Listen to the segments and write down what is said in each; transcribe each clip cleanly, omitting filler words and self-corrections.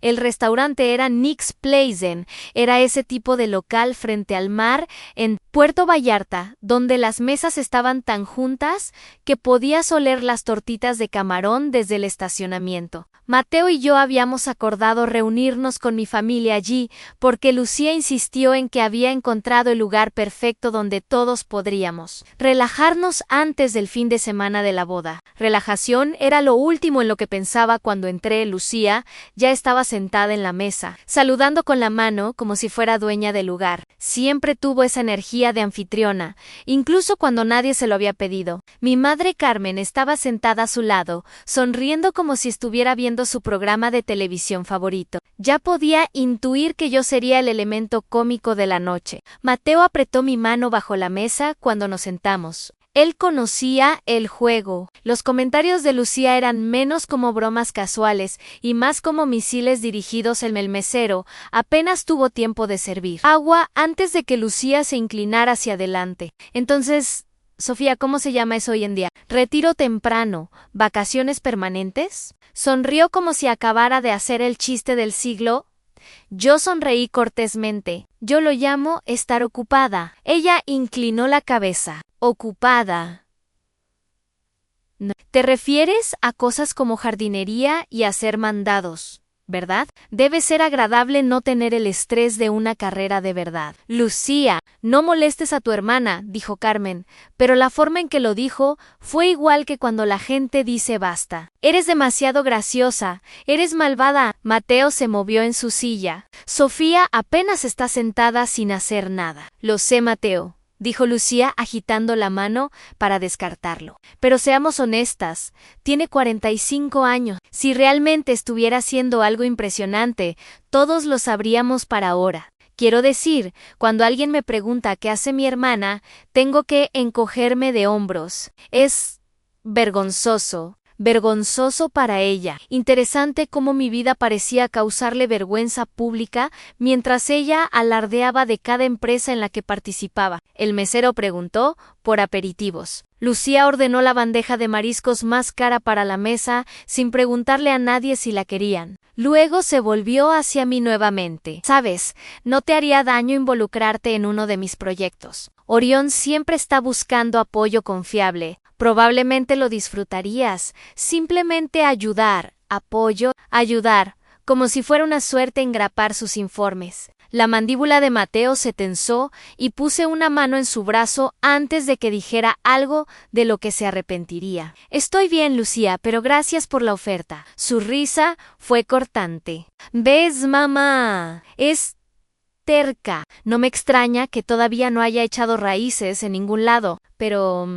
El restaurante era Nick's Plazen, era ese tipo de local frente al mar en Puerto Vallarta, donde las mesas estaban tan juntas que podías oler las tortitas de camarón desde el estacionamiento. Mateo y yo habíamos acordado reunirnos con mi familia allí porque Lucía insistió en que había encontrado el lugar perfecto donde todos podríamos relajarnos antes del fin de semana de la boda. Relajación era lo último en lo que pensaba cuando entré. Lucía ya estaba sentada en la mesa, saludando con la mano como si fuera dueña del lugar. Siempre tuvo esa energía de anfitriona, incluso cuando nadie se lo había pedido. Mi madre Carmen estaba sentada a su lado, sonriendo como si estuviera viendo su programa de televisión favorito. Ya podía intuir que yo sería el elemento cómico de la noche. Mateo apretó mi mano bajo la mesa cuando nos sentamos. Él conocía el juego. Los comentarios de Lucía eran menos como bromas casuales y más como misiles dirigidos. El mesero apenas tuvo tiempo de servir agua antes de que Lucía se inclinara hacia adelante. Entonces, Sofía, ¿cómo se llama eso hoy en día? ¿Retiro temprano? ¿Vacaciones permanentes? Sonrió como si acabara de hacer el chiste del siglo. Yo sonreí cortésmente. Yo lo llamo estar ocupada. Ella inclinó la cabeza. Ocupada. No. ¿Te refieres a cosas como jardinería y hacer mandados, verdad? Debe ser agradable no tener el estrés de una carrera de verdad. Lucía, no molestes a tu hermana, dijo Carmen, pero la forma en que lo dijo fue igual que cuando la gente dice basta. Eres demasiado graciosa, eres malvada. Mateo se movió en su silla. Sofía apenas está sentada sin hacer nada. Lo sé, Mateo, dijo Lucía agitando la mano para descartarlo. Pero seamos honestas, tiene 45 años. Si realmente estuviera haciendo algo impresionante, todos lo sabríamos para ahora. Quiero decir, cuando alguien me pregunta qué hace mi hermana, tengo que encogerme de hombros. Es vergonzoso. Vergonzoso para ella. Interesante cómo mi vida parecía causarle vergüenza pública mientras ella alardeaba de cada empresa en la que participaba. El mesero preguntó por aperitivos. Lucía ordenó la bandeja de mariscos más cara para la mesa sin preguntarle a nadie si la querían. Luego se volvió hacia mí nuevamente. Sabes, no te haría daño involucrarte en uno de mis proyectos. Orión siempre está buscando apoyo confiable. Probablemente lo disfrutarías. Simplemente ayudar, apoyo, ayudar, como si fuera una suerte engrapar sus informes. La mandíbula de Mateo se tensó y puse una mano en su brazo antes de que dijera algo de lo que se arrepentiría. Estoy bien, Lucía, pero gracias por la oferta. Su risa fue cortante. ¿Ves, mamá? Es terca. No me extraña que todavía no haya echado raíces en ningún lado, pero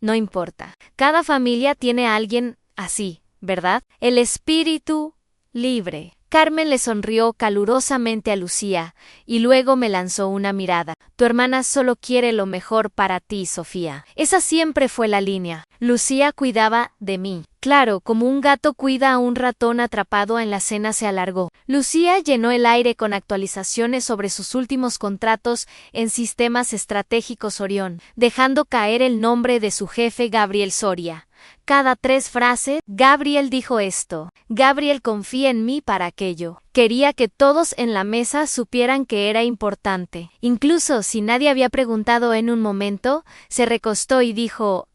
no importa. Cada familia tiene a alguien así, ¿verdad? El espíritu libre. Carmen le sonrió calurosamente a Lucía y luego me lanzó una mirada. Tu hermana solo quiere lo mejor para ti, Sofía. Esa siempre fue la línea. Lucía cuidaba de mí. Claro, como un gato cuida a un ratón atrapado en la cena. Se alargó. Lucía llenó el aire con actualizaciones sobre sus últimos contratos en sistemas estratégicos Orión, dejando caer el nombre de su jefe Gabriel Soria. Cada 3 frases, Gabriel dijo esto. Gabriel confía en mí para aquello. Quería que todos en la mesa supieran que era importante. Incluso si nadie había preguntado en un momento, se recostó y dijo,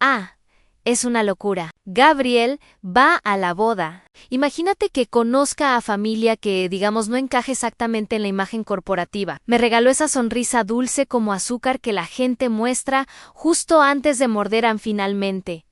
es una locura. Gabriel va a la boda. Imagínate que conozca a familia que, digamos, no encaje exactamente en la imagen corporativa. Me regaló esa sonrisa dulce como azúcar que la gente muestra justo antes de morder finalmente.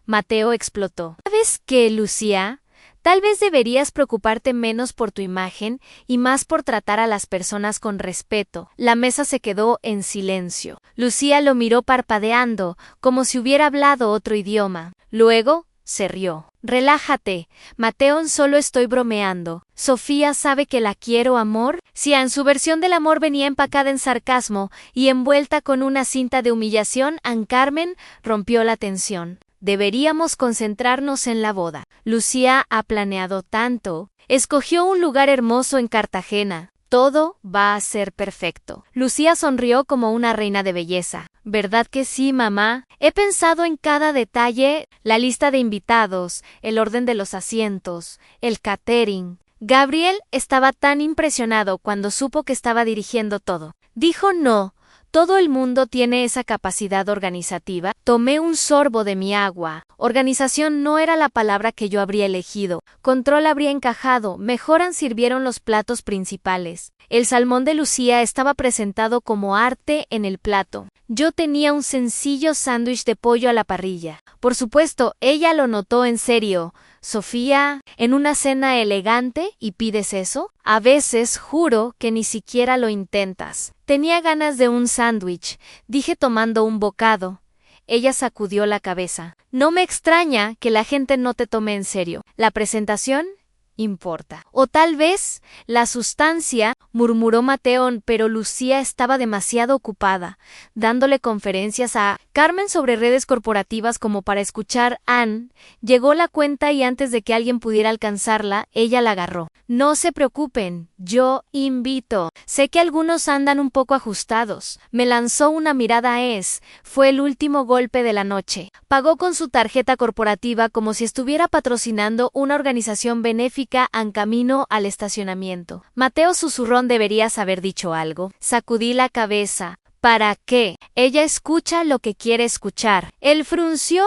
Mateo explotó. ¿Sabes qué, Lucía? Tal vez deberías preocuparte menos por tu imagen y más por tratar a las personas con respeto. La mesa se quedó en silencio. Lucía lo miró parpadeando, como si hubiera hablado otro idioma. Luego, se rió. Relájate, Mateo, solo estoy bromeando. Sofía sabe que la quiero, amor. Si en su versión del amor venía empacada en sarcasmo y envuelta con una cinta de humillación, Carmen rompió la tensión. Deberíamos concentrarnos en la boda. Lucía ha planeado tanto. Escogió un lugar hermoso en Cartagena. Todo va a ser perfecto. Lucía sonrió como una reina de belleza. ¿Verdad que sí, mamá? He pensado en cada detalle, la lista de invitados, el orden de los asientos, el catering. Gabriel estaba tan impresionado cuando supo que estaba dirigiendo todo. Dijo no. Todo el mundo tiene esa capacidad organizativa. Tomé un sorbo de mi agua. Organización no era la palabra que yo habría elegido. Control habría encajado. Mejoran sirvieron los platos principales. El salmón de Lucía estaba presentado como arte en el plato. Yo tenía un sencillo sándwich de pollo a la parrilla. Por supuesto, ella lo notó en serio. Sofía, ¿en una cena elegante y pides eso? A veces juro que ni siquiera lo intentas. Tenía ganas de un sándwich, dije tomando un bocado. Ella sacudió la cabeza. No me extraña que la gente no te tome en serio. La presentación importa. O tal vez la sustancia, murmuró Mateo, pero Lucía estaba demasiado ocupada, dándole conferencias a Carmen sobre redes corporativas como para escuchar. Ann llegó la cuenta y antes de que alguien pudiera alcanzarla, ella la agarró. No se preocupen, yo invito. Sé que algunos andan un poco ajustados. Me lanzó una mirada. Fue el último golpe de la noche. Pagó con su tarjeta corporativa como si estuviera patrocinando una organización benéfica en camino al estacionamiento. Mateo susurró. Deberías haber dicho algo. Sacudí la cabeza. ¿Para qué? Ella escucha lo que quiere escuchar. Él frunció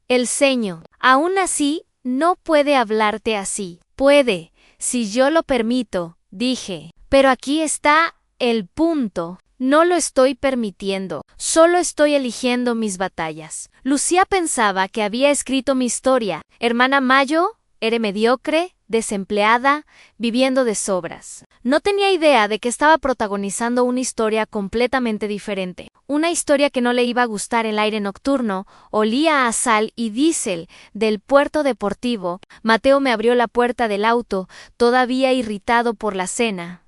el ceño. Aún así, no puede hablarte así. Puede, si yo lo permito, dije. Pero aquí está el punto. No lo estoy permitiendo. Solo estoy eligiendo mis batallas. Lucía pensaba que había escrito mi historia. Hermana Mayo, era mediocre, desempleada, viviendo de sobras. No tenía idea de que estaba protagonizando una historia completamente diferente. Una historia que no le iba a gustar. El aire nocturno olía a sal y diésel del puerto deportivo. Mateo me abrió la puerta del auto, todavía irritado por la cena.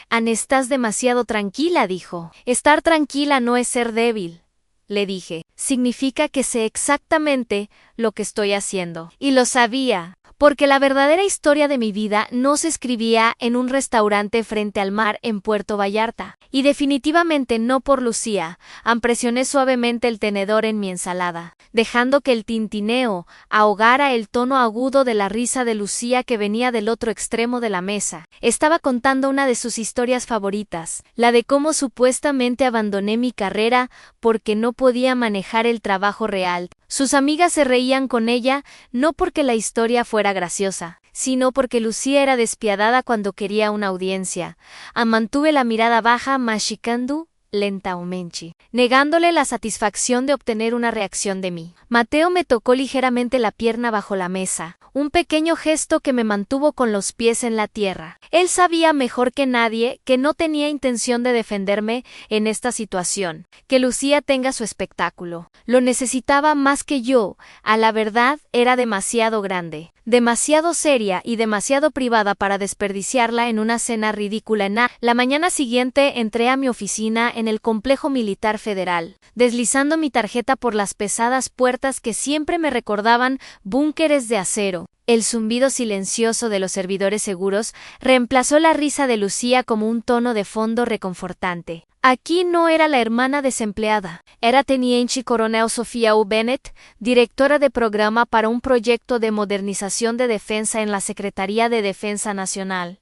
Ann, estás demasiado tranquila, dijo. Estar tranquila no es ser débil, le dije. Significa que sé exactamente lo que estoy haciendo. Y lo sabía. Porque la verdadera historia de mi vida no se escribía en un restaurante frente al mar en Puerto Vallarta. Y definitivamente no por Lucía. Presioné suavemente el tenedor en mi ensalada, dejando que el tintineo ahogara el tono agudo de la risa de Lucía que venía del otro extremo de la mesa. Estaba contando una de sus historias favoritas, la de cómo supuestamente abandoné mi carrera porque no podía manejar el trabajo real. Sus amigas se reían con ella, no porque la historia fuera graciosa, sino porque Lucía era despiadada cuando quería una audiencia. Mantuve la mirada baja, machicando lentamente, negándole la satisfacción de obtener una reacción de mí. Mateo me tocó ligeramente la pierna bajo la mesa, un pequeño gesto que me mantuvo con los pies en la tierra. Él sabía mejor que nadie que no tenía intención de defenderme en esta situación, que Lucía tenga su espectáculo. Lo necesitaba más que yo. A la verdad, era demasiado grande, demasiado seria y demasiado privada para desperdiciarla en una cena ridícula. La mañana siguiente entré a mi oficina en el Complejo Militar Federal, deslizando mi tarjeta por las pesadas puertas que siempre me recordaban búnkeres de acero. El zumbido silencioso de los servidores seguros reemplazó la risa de Lucía como un tono de fondo reconfortante. Aquí no era la hermana desempleada, era Teniente Coronel Sofía U. Bennett, directora de programa para un proyecto de modernización de defensa en la Secretaría de Defensa Nacional.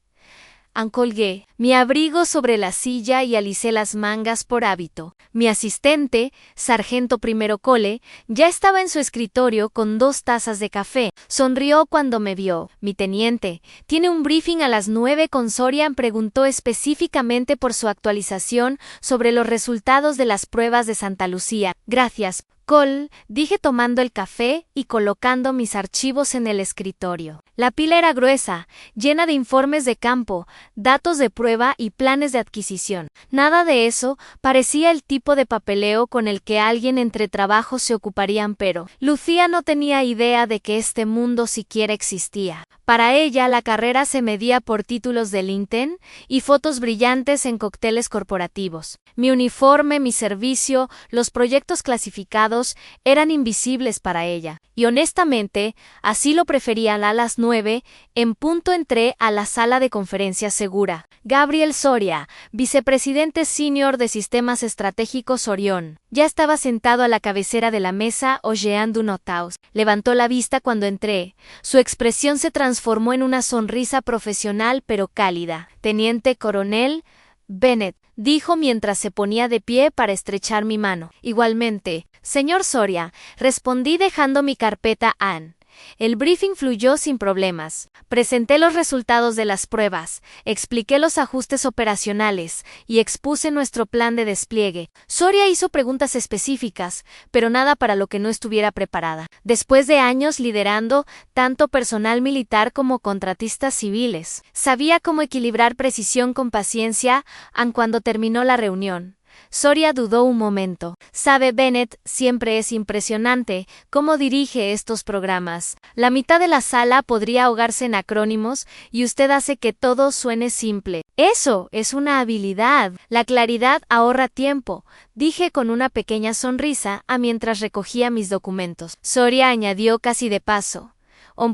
Colgué mi abrigo sobre la silla y alicé las mangas por hábito. Mi asistente, sargento primero Cole, ya estaba en su escritorio con 2 tazas de café. Sonrió cuando me vio. Mi teniente, ¿tiene un briefing a las 9 con Sorian? Preguntó específicamente por su actualización sobre los resultados de las pruebas de Santa Lucía. Gracias, Cole, dije tomando el café y colocando mis archivos en el escritorio. La pila era gruesa, llena de informes de campo, datos de prueba y planes de adquisición. Nada de eso parecía el tipo de papeleo con el que alguien entre trabajos se ocuparía, pero Lucía no tenía idea de que este mundo siquiera existía. Para ella, la carrera se medía por títulos de LinkedIn y fotos brillantes en cócteles corporativos. Mi uniforme, mi servicio, los proyectos clasificados eran invisibles para ella. Y honestamente, así lo prefería. A las 9 9, en punto entré a la sala de conferencias segura. Gabriel Soria, vicepresidente senior de Sistemas Estratégicos Orión, ya estaba sentado a la cabecera de la mesa hojeando un notaus. Levantó la vista cuando entré. Su expresión se transformó en una sonrisa profesional pero cálida. Teniente coronel Bennett, dijo mientras se ponía de pie para estrechar mi mano. Igualmente, señor Soria, respondí dejando mi carpeta Ann. El briefing fluyó sin problemas. Presenté los resultados de las pruebas, expliqué los ajustes operacionales y expuse nuestro plan de despliegue. Soria hizo preguntas específicas, pero nada para lo que no estuviera preparada. Después de años liderando tanto personal militar como contratistas civiles, sabía cómo equilibrar precisión con paciencia, aun cuando terminó la reunión. Soria dudó un momento. Sabe, Bennett, siempre es impresionante cómo dirige estos programas. La mitad de la sala podría ahogarse en acrónimos y usted hace que todo suene simple. Eso es una habilidad. La claridad ahorra tiempo, dije con una pequeña sonrisa mientras recogía mis documentos. Soria añadió casi de paso.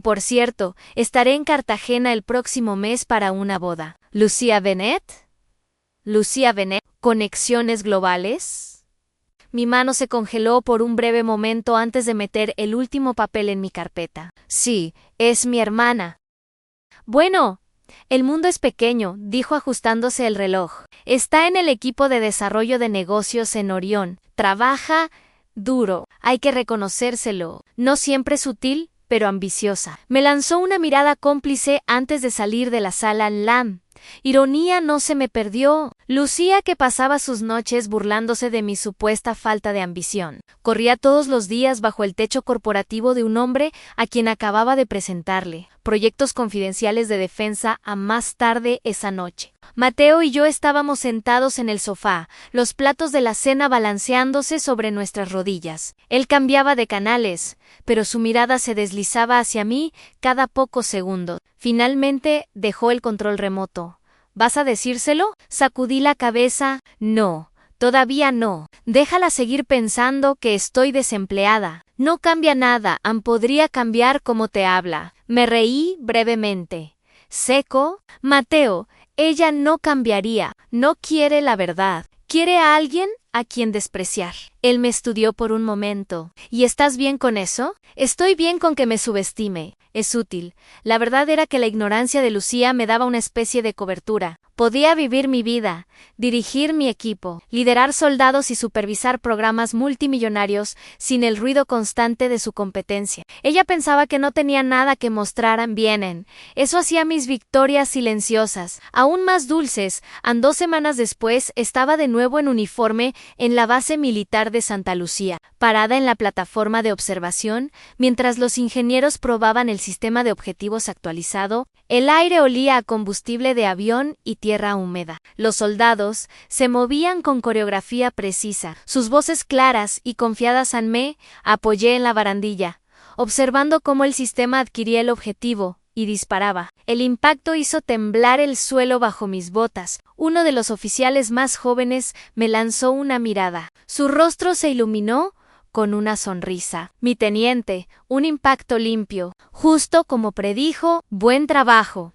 Por cierto, estaré en Cartagena el próximo mes para una boda. ¿Lucía Bennett? ¿Lucía Bennett? ¿Conexiones globales? Mi mano se congeló por un breve momento antes de meter el último papel en mi carpeta. Sí, es mi hermana. Bueno, el mundo es pequeño, dijo ajustándose el reloj. Está en el equipo de desarrollo de negocios en Orión. Trabaja duro, hay que reconocérselo. No siempre sutil, pero ambiciosa. Me lanzó una mirada cómplice antes de salir de la sala LAM. Ironía no se me perdió. Lucía que pasaba sus noches burlándose de mi supuesta falta de ambición. Corría todos los días bajo el techo corporativo de un hombre a quien acababa de presentarle proyectos confidenciales de defensa a más tarde esa noche. Mateo y yo estábamos sentados en el sofá, los platos de la cena balanceándose sobre nuestras rodillas. Él cambiaba de canales, pero su mirada se deslizaba hacia mí cada pocos segundos. Finalmente dejó el control remoto. ¿Vas a decírselo? Sacudí la cabeza. No, todavía no. Déjala seguir pensando que estoy desempleada. No cambia nada, podría cambiar cómo te habla. Me reí brevemente. ¿Seco? Mateo, ella no cambiaría. No quiere la verdad. Quiere a alguien a quien despreciar. Él me estudió por un momento. ¿Y estás bien con eso? Estoy bien con que me subestime. Es útil. La verdad era que la ignorancia de Lucía me daba una especie de cobertura. Podía vivir mi vida, dirigir mi equipo, liderar soldados y supervisar programas multimillonarios sin el ruido constante de su competencia. Ella pensaba que no tenía nada que mostrar bien. Eso hacía mis victorias silenciosas, aún más dulces. 2 semanas después estaba de nuevo en uniforme en la base militar de Santa Lucía, parada en la plataforma de observación, mientras los ingenieros probaban el sistema de objetivos actualizado. El aire olía a combustible de avión y tierra húmeda. Los soldados se movían con coreografía precisa, sus voces claras y confiadas. Me apoyé en la barandilla, observando cómo el sistema adquiría el objetivo y disparaba. El impacto hizo temblar el suelo bajo mis botas. Uno de los oficiales más jóvenes me lanzó una mirada. Su rostro se iluminó con una sonrisa. Mi teniente, un impacto limpio, justo como predijo. Buen trabajo,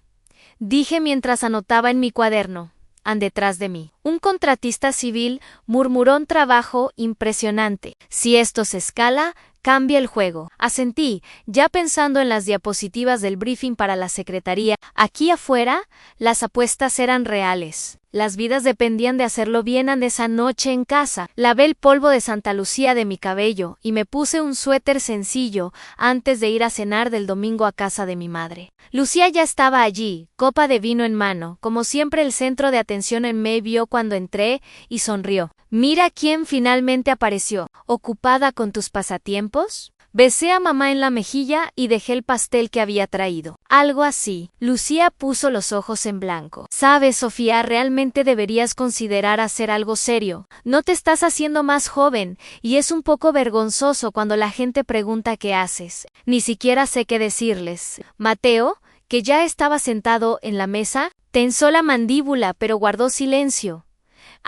dije mientras anotaba en mi cuaderno. Detrás de mí, un contratista civil murmuró un trabajo impresionante. Si esto se escala, cambia el juego. Asentí, ya pensando en las diapositivas del briefing para la secretaría. Aquí afuera, las apuestas eran reales. Las vidas dependían de hacerlo bien. Esa noche en casa, lavé el polvo de Santa Lucía de mi cabello y me puse un suéter sencillo antes de ir a cenar del domingo a casa de mi madre. Lucía ya estaba allí, copa de vino en mano. Como siempre, el centro de atención me vio cuando entré y sonrió. Mira quién finalmente apareció. ¿Ocupada con tus pasatiempos? Besé a mamá en la mejilla y dejé el pastel que había traído. Algo así. Lucía puso los ojos en blanco. Sabes, Sofía, realmente deberías considerar hacer algo serio. No te estás haciendo más joven, y es un poco vergonzoso cuando la gente pregunta qué haces. Ni siquiera sé qué decirles. Mateo, que ya estaba sentado en la mesa, tensó la mandíbula pero guardó silencio.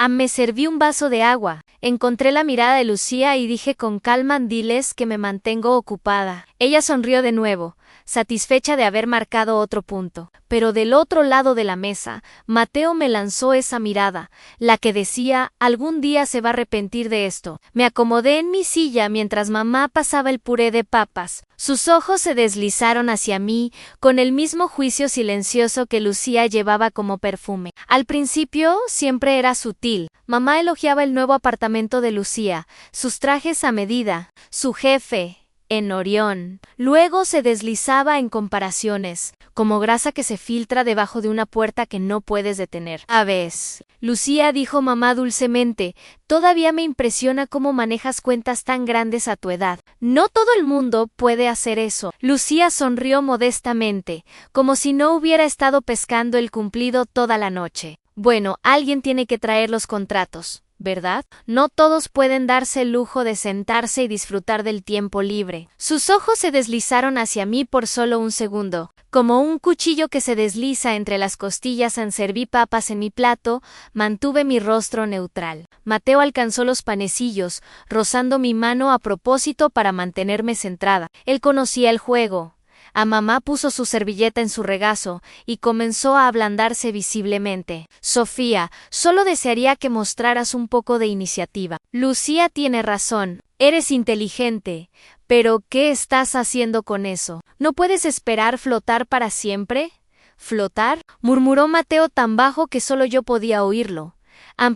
Me serví un vaso de agua. Encontré la mirada de Lucía y dije con calma: diles que me mantengo ocupada. Ella sonrió de nuevo. satisfecha de haber marcado otro punto. Pero del otro lado de la mesa, Mateo me lanzó esa mirada, la que decía, algún día se va a arrepentir de esto. Me acomodé en mi silla mientras mamá pasaba el puré de papas. Sus ojos se deslizaron hacia mí, con el mismo juicio silencioso que Lucía llevaba como perfume. Al principio, siempre era sutil. Mamá elogiaba el nuevo apartamento de Lucía, sus trajes a medida, su jefe, en Orión. Luego se deslizaba en comparaciones, como grasa que se filtra debajo de una puerta que no puedes detener. A veces, Lucía, dijo mamá dulcemente, todavía me impresiona cómo manejas cuentas tan grandes a tu edad. No todo el mundo puede hacer eso. Lucía sonrió modestamente, como si no hubiera estado pescando el cumplido toda la noche. Bueno, alguien tiene que traer los contratos, ¿verdad? No todos pueden darse el lujo de sentarse y disfrutar del tiempo libre. Sus ojos se deslizaron hacia mí por solo un segundo. Como un cuchillo que se desliza entre las costillas al servir papas en mi plato, mantuve mi rostro neutral. Mateo alcanzó los panecillos, rozando mi mano a propósito para mantenerme centrada. Él conocía el juego. A mamá puso su servilleta en su regazo y comenzó a ablandarse visiblemente. Sofía, solo desearía que mostraras un poco de iniciativa. Lucía tiene razón, eres inteligente, pero ¿qué estás haciendo con eso? ¿No puedes esperar flotar para siempre? ¿Flotar?, murmuró Mateo tan bajo que solo yo podía oírlo.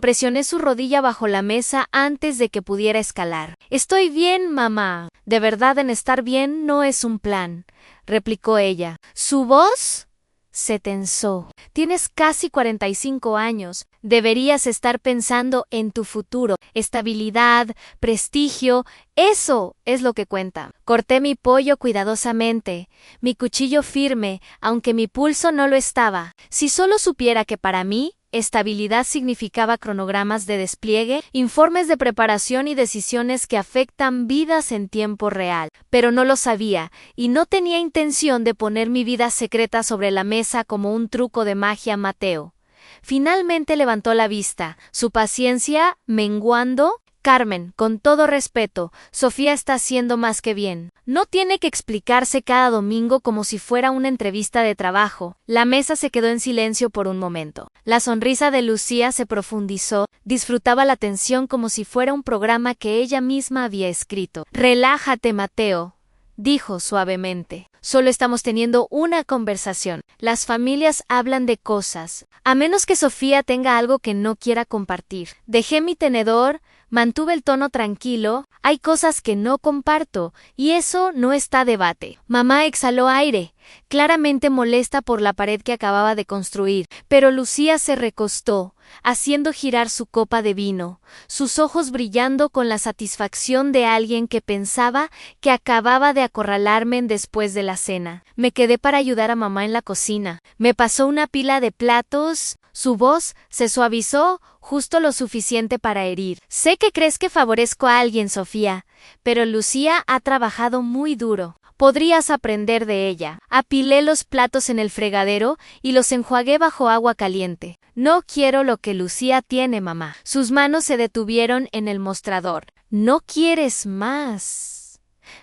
Presioné su rodilla bajo la mesa antes de que pudiera escalar. Estoy bien, mamá. De verdad, en estar bien no es un plan, replicó ella. Su voz se tensó. Tienes casi 45 años. Deberías estar pensando en tu futuro. Estabilidad, prestigio, eso es lo que cuenta. Corté mi pollo cuidadosamente, mi cuchillo firme, aunque mi pulso no lo estaba. Si solo supiera que para mí, estabilidad significaba cronogramas de despliegue, informes de preparación y decisiones que afectan vidas en tiempo real. Pero no lo sabía, y no tenía intención de poner mi vida secreta sobre la mesa como un truco de magia. Mateo finalmente levantó la vista, su paciencia menguando. Carmen, con todo respeto, Sofía está haciendo más que bien. No tiene que explicarse cada domingo como si fuera una entrevista de trabajo. La mesa se quedó en silencio por un momento. La sonrisa de Lucía se profundizó, disfrutaba la tensión como si fuera un programa que ella misma había escrito. Relájate, Mateo, dijo suavemente. Solo estamos teniendo una conversación. Las familias hablan de cosas, a menos que Sofía tenga algo que no quiera compartir. Dejé mi tenedor, mantuve el tono tranquilo. Hay cosas que no comparto, y eso no está a debate. Mamá exhaló aire, claramente molesta por la pared que acababa de construir, pero Lucía se recostó, haciendo girar su copa de vino, sus ojos brillando con la satisfacción de alguien que pensaba que acababa de acorralarme después de la cena. Me quedé para ayudar a mamá en la cocina. Me pasó una pila de platos. Su voz se suavizó justo lo suficiente para herir. Sé que crees que favorezco a alguien, Sofía, pero Lucía ha trabajado muy duro. Podrías aprender de ella. Apilé los platos en el fregadero y los enjuagué bajo agua caliente. No quiero lo que Lucía tiene, mamá. Sus manos se detuvieron en el mostrador. ¿No quieres más?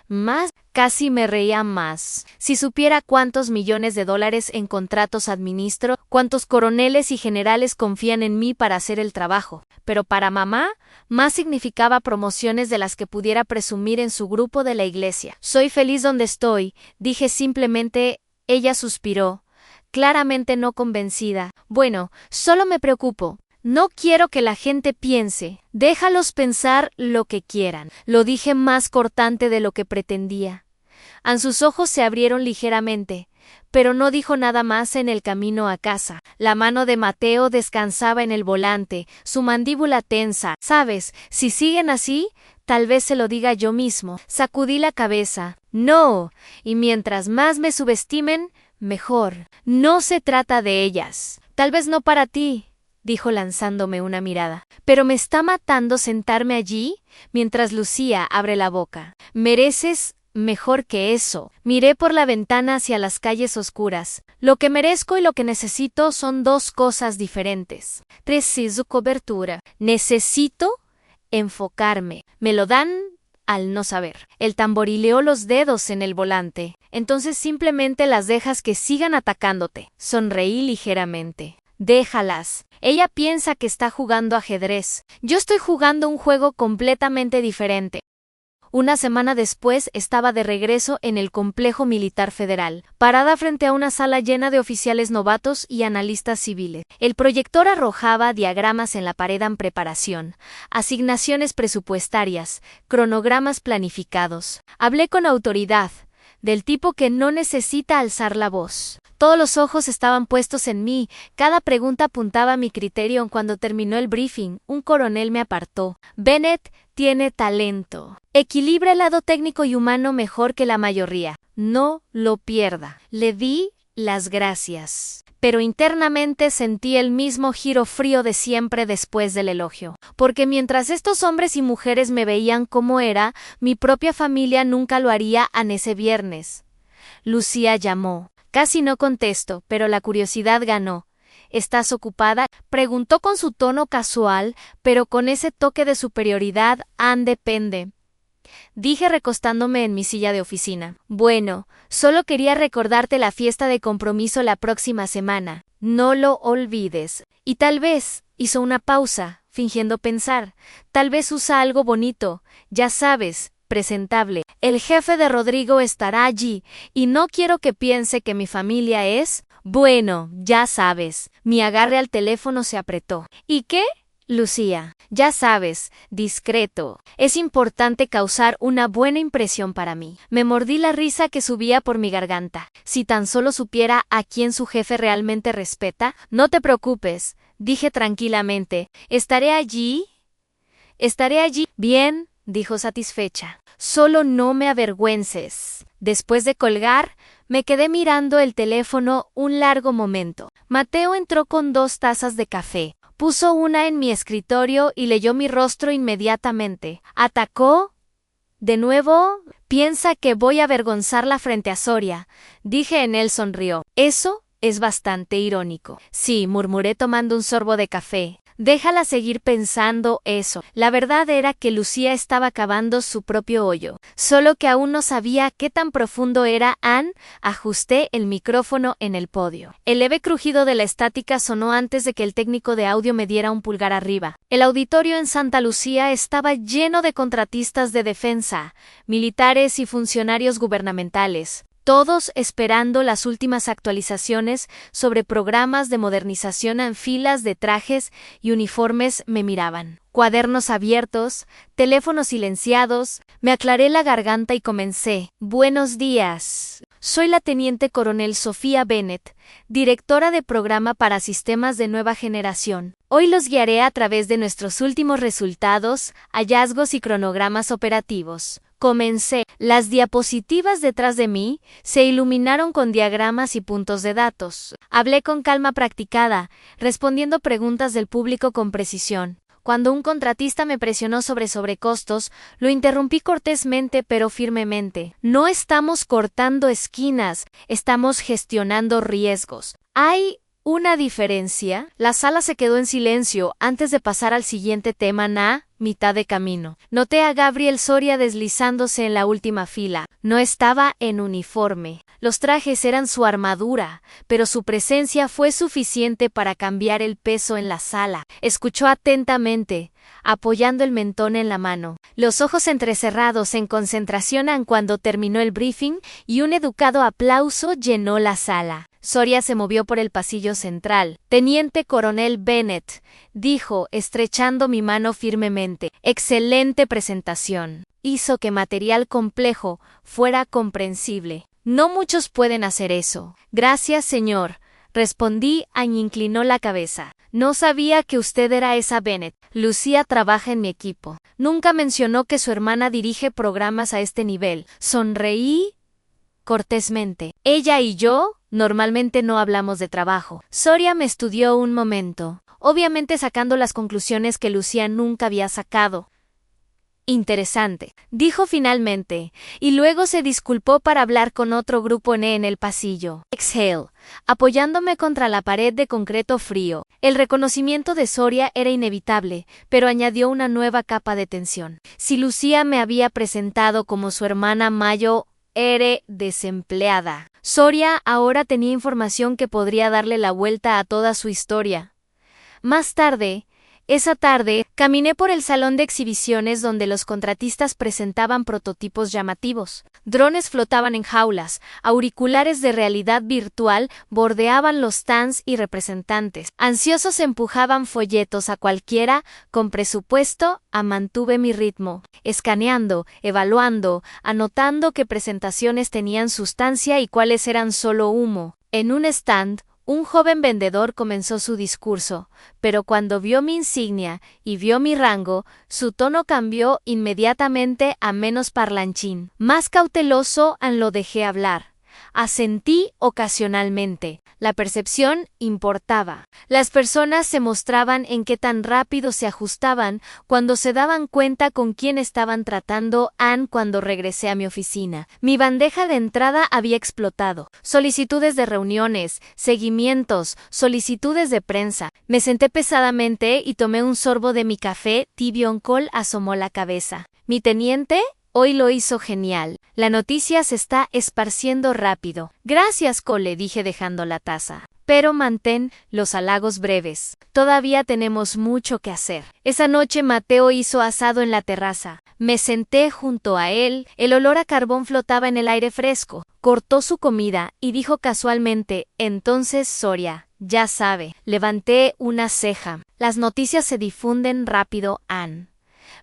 ¿Más? Casi me reía más. Si supiera cuántos millones de dólares en contratos administro, cuántos coroneles y generales confían en mí para hacer el trabajo. Pero para mamá, más significaba promociones de las que pudiera presumir en su grupo de la iglesia. Soy feliz donde estoy, dije simplemente. Ella suspiró, claramente no convencida. Bueno, solo me preocupo. No quiero que la gente piense. Déjalos pensar lo que quieran. Lo dije más cortante de lo que pretendía. Sus ojos se abrieron ligeramente, pero no dijo nada más en el camino a casa. La mano de Mateo descansaba en el volante, su mandíbula tensa. ¿Sabes? Si siguen así, tal vez se lo diga yo mismo. Sacudí la cabeza. No, y mientras más me subestimen, mejor. No se trata de ellas. Tal vez no para ti, dijo lanzándome una mirada. Pero me está matando sentarme allí mientras Lucía abre la boca. Mereces mejor que eso. Miré por la ventana hacia las calles oscuras. Lo que merezco y lo que necesito son dos cosas diferentes. Preciso cobertura. Necesito enfocarme. Me lo dan al no saber. Él tamborileó los dedos en el volante. entonces simplemente las dejas que sigan atacándote. Sonreí ligeramente. Déjalas. Ella piensa que está jugando ajedrez. Yo estoy jugando un juego completamente diferente. Una semana después estaba de regreso en el Complejo Militar Federal, parada frente a una sala llena de oficiales novatos y analistas civiles. El proyector arrojaba diagramas en la pared en preparación, asignaciones presupuestarias, cronogramas planificados. Hablé con autoridad, del tipo que no necesita alzar la voz. Todos los ojos estaban puestos en mí, cada pregunta apuntaba a mi criterio. Cuando terminó el briefing, un coronel me apartó. Bennett tiene talento. Equilibra el lado técnico y humano mejor que la mayoría. No lo pierda. Le di las gracias. Pero internamente sentí el mismo giro frío de siempre después del elogio. Porque mientras estos hombres y mujeres me veían como era, mi propia familia nunca lo haría en ese viernes. Lucía llamó. Casi no contesto, pero la curiosidad ganó. ¿Estás ocupada?, preguntó con su tono casual, pero con ese toque de superioridad. Depende. Dije recostándome en mi silla de oficina. Bueno, solo quería recordarte la fiesta de compromiso la próxima semana. No lo olvides. Y tal vez, hizo una pausa, fingiendo pensar, tal vez usa algo bonito, ya sabes, presentable. El jefe de Rodrigo estará allí, y no quiero que piense que mi familia es... Bueno, ya sabes. Mi agarre al teléfono se apretó. ¿Y qué? Lucía, ya sabes, discreto. Es importante causar una buena impresión para mí. Me mordí la risa que subía por mi garganta. Si tan solo supiera a quién su jefe realmente respeta. No te preocupes, dije tranquilamente. ¿Estaré allí? Estaré allí. Bien, dijo satisfecha. Solo no me avergüences. Después de colgar, me quedé mirando el teléfono un largo momento. Mateo entró con 2 tazas de café. Puso una en mi escritorio y leyó mi rostro inmediatamente. ¿Atacó? ¿De nuevo? Piensa que voy a avergonzarla frente a Soria. Dije en él sonrió. Eso es bastante irónico. Sí, murmuré tomando un sorbo de café. Déjala seguir pensando eso. La verdad era que Lucía estaba cavando su propio hoyo. Solo que aún no sabía qué tan profundo era. Ajusté el micrófono en el podio. El leve crujido de la estática sonó antes de que el técnico de audio me diera un pulgar arriba. El auditorio en Santa Lucía estaba lleno de contratistas de defensa, militares y funcionarios gubernamentales. Todos esperando las últimas actualizaciones sobre programas de modernización. En filas de trajes y uniformes me miraban. Cuadernos abiertos, teléfonos silenciados. Me aclaré la garganta y comencé. Buenos días. Soy la teniente coronel Sofía Bennett, directora de programa para sistemas de nueva generación. Hoy los guiaré a través de nuestros últimos resultados, hallazgos y cronogramas operativos. Comencé. Las diapositivas detrás de mí se iluminaron con diagramas y puntos de datos. Hablé con calma practicada, respondiendo preguntas del público con precisión. Cuando un contratista me presionó sobre sobrecostos, lo interrumpí cortésmente pero firmemente. No estamos cortando esquinas, estamos gestionando riesgos. ¿Hay una diferencia? La sala se quedó en silencio antes de pasar al siguiente tema. Mitad de camino. Noté a Gabriel Soria deslizándose en la última fila. No estaba en uniforme. Los trajes eran su armadura, pero su presencia fue suficiente para cambiar el peso en la sala. Escuchó atentamente, apoyando el mentón en la mano, los ojos entrecerrados en concentración cuando terminó el briefing y un educado aplauso llenó la sala. Soria se movió por el pasillo central. Teniente coronel Bennett, dijo, estrechando mi mano firmemente. Excelente presentación. Hizo que material complejo fuera comprensible. No muchos pueden hacer eso. Gracias, señor. Respondí, inclinó la cabeza. No sabía que usted era esa Bennett. Lucía trabaja en mi equipo. Nunca mencionó que su hermana dirige programas a este nivel. Sonreí cortésmente. Ella y yo normalmente no hablamos de trabajo. Soria me estudió un momento, obviamente sacando las conclusiones que Lucía nunca había sacado. Interesante, dijo finalmente, y luego se disculpó para hablar con otro grupo en el pasillo. Exhale, apoyándome contra la pared de concreto frío. El reconocimiento de Soria era inevitable, pero añadió una nueva capa de tensión. Si Lucía me había presentado como su hermana Mayo, Era desempleada. Soria ahora tenía información que podría darle la vuelta a toda su historia. Más tarde, esa tarde, caminé por el salón de exhibiciones donde los contratistas presentaban prototipos llamativos. Drones flotaban en jaulas, auriculares de realidad virtual bordeaban los stands y representantes. Ansiosos empujaban folletos a cualquiera con presupuesto. Mantuve mi ritmo, escaneando, evaluando, anotando qué presentaciones tenían sustancia y cuáles eran solo humo. En un stand, un joven vendedor comenzó su discurso, pero cuando vio mi insignia y vio mi rango, su tono cambió inmediatamente a menos parlanchín. Más cauteloso, lo dejé hablar. Asentí ocasionalmente. La percepción importaba. Las personas se mostraban en qué tan rápido se ajustaban cuando se daban cuenta con quién estaban tratando. Cuando regresé a mi oficina, mi bandeja de entrada había explotado. Solicitudes de reuniones, seguimientos, solicitudes de prensa. Me senté pesadamente y tomé un sorbo de mi café tibio. Cole asomó la cabeza. ¿Mi teniente? Hoy lo hizo genial. La noticia se está esparciendo rápido. Gracias, Cole, dije dejando la taza. Pero mantén los halagos breves. Todavía tenemos mucho que hacer. Esa noche Mateo hizo asado en la terraza. Me senté junto a él. El olor a carbón flotaba en el aire fresco. Cortó su comida y dijo casualmente, entonces, Soria, ya sabe. Levanté una ceja. Las noticias se difunden rápido, Ann.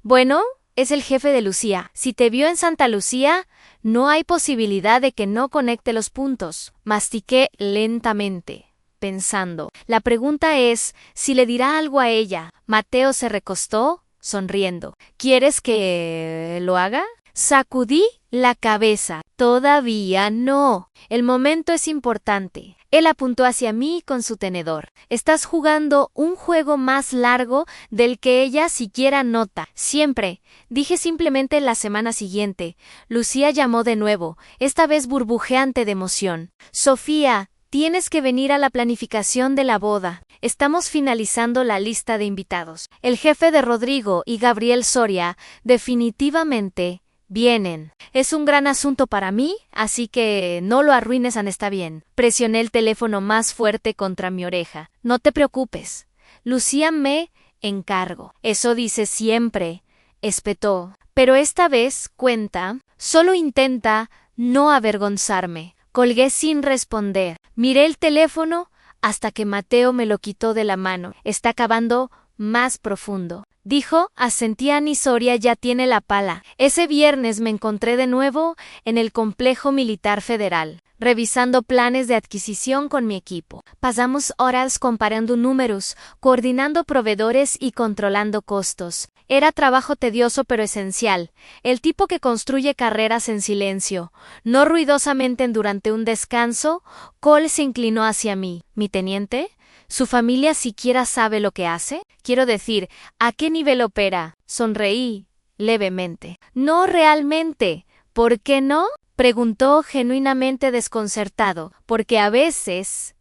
Bueno, es el jefe de Lucía. Si te vio en Santa Lucía, no hay posibilidad de que no conecte los puntos. Mastiqué lentamente, pensando. La pregunta es, si le dirá algo a ella. Mateo se recostó, sonriendo. ¿Quieres que lo haga? Sacudí la cabeza. Todavía no. El momento es importante. Él apuntó hacia mí con su tenedor. Estás jugando un juego más largo del que ella siquiera nota. Siempre. Dije simplemente la semana siguiente. Lucía llamó de nuevo, esta vez burbujeante de emoción. Sofía, tienes que venir a la planificación de la boda. Estamos finalizando la lista de invitados. El jefe de Rodrigo y Gabriel Soria definitivamente vienen. Es un gran asunto para mí, así que no lo arruines, está bien. Presioné el teléfono más fuerte contra mi oreja. No te preocupes. Lucía me encargo. Eso dice siempre, espetó. Pero esta vez, cuenta, solo intenta no avergonzarme. Colgué sin responder. Miré el teléfono hasta que Mateo me lo quitó de la mano. Está cavando más profundo. Dijo, asentí. Ann Soria ya tiene la pala. Ese viernes me encontré de nuevo en el Complejo Militar Federal, revisando planes de adquisición con mi equipo. Pasamos horas comparando números, coordinando proveedores y controlando costos. Era trabajo tedioso pero esencial, el tipo que construye carreras en silencio. No ruidosamente. Durante un descanso, Cole se inclinó hacia mí. ¿Mi teniente? ¿Su familia siquiera sabe lo que hace? Quiero decir, ¿a qué nivel opera? Sonreí levemente. No realmente. ¿Por qué no? Preguntó genuinamente desconcertado. Porque a veces,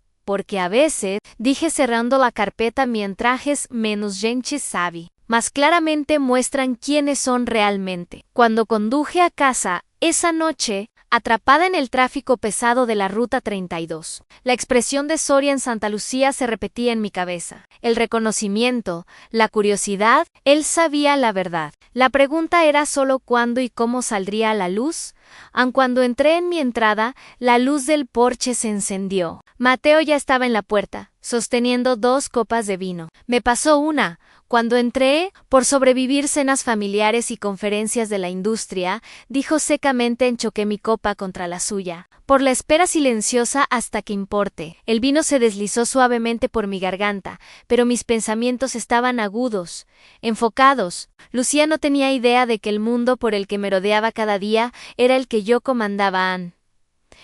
dije cerrando la carpeta mientras menos gente sabe. Más claramente muestran quiénes son realmente. Cuando conduje a casa, esa noche, atrapada en el tráfico pesado de la Ruta 32. La expresión de Soria en Santa Lucía se repetía en mi cabeza. El reconocimiento, la curiosidad, él sabía la verdad. La pregunta era solo cuándo y cómo saldría a la luz. Aun cuando entré en mi entrada, la luz del porche se encendió. Mateo ya estaba en la puerta, sosteniendo 2 copas de vino. Me pasó una. Cuando entré, por sobrevivir cenas familiares y conferencias de la industria, dijo secamente. Enchoqué mi copa contra la suya. Por la espera silenciosa hasta que importe. El vino se deslizó suavemente por mi garganta, pero mis pensamientos estaban agudos, enfocados. Lucía no tenía idea de que el mundo por el que me rodeaba cada día era el que yo comandaba. Ann.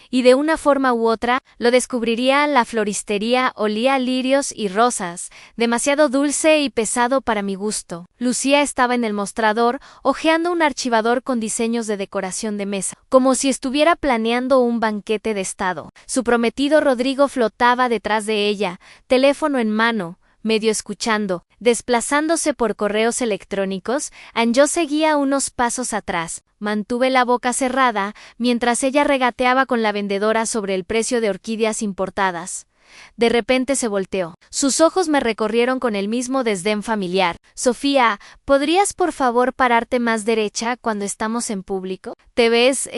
Y de una forma u otra, lo descubriría. La floristería olía a lirios y rosas, demasiado dulce y pesado para mi gusto. Lucía estaba en el mostrador, hojeando un archivador con diseños de decoración de mesa, como si estuviera planeando un banquete de estado. Su prometido Rodrigo flotaba detrás de ella, teléfono en mano, medio escuchando, desplazándose por correos electrónicos, yo seguía unos pasos atrás. Mantuve la boca cerrada mientras ella regateaba con la vendedora sobre el precio de orquídeas importadas. De repente se volteó. Sus ojos me recorrieron con el mismo desdén familiar. Sofía, ¿podrías por favor pararte más derecha cuando estamos en público? Te ves,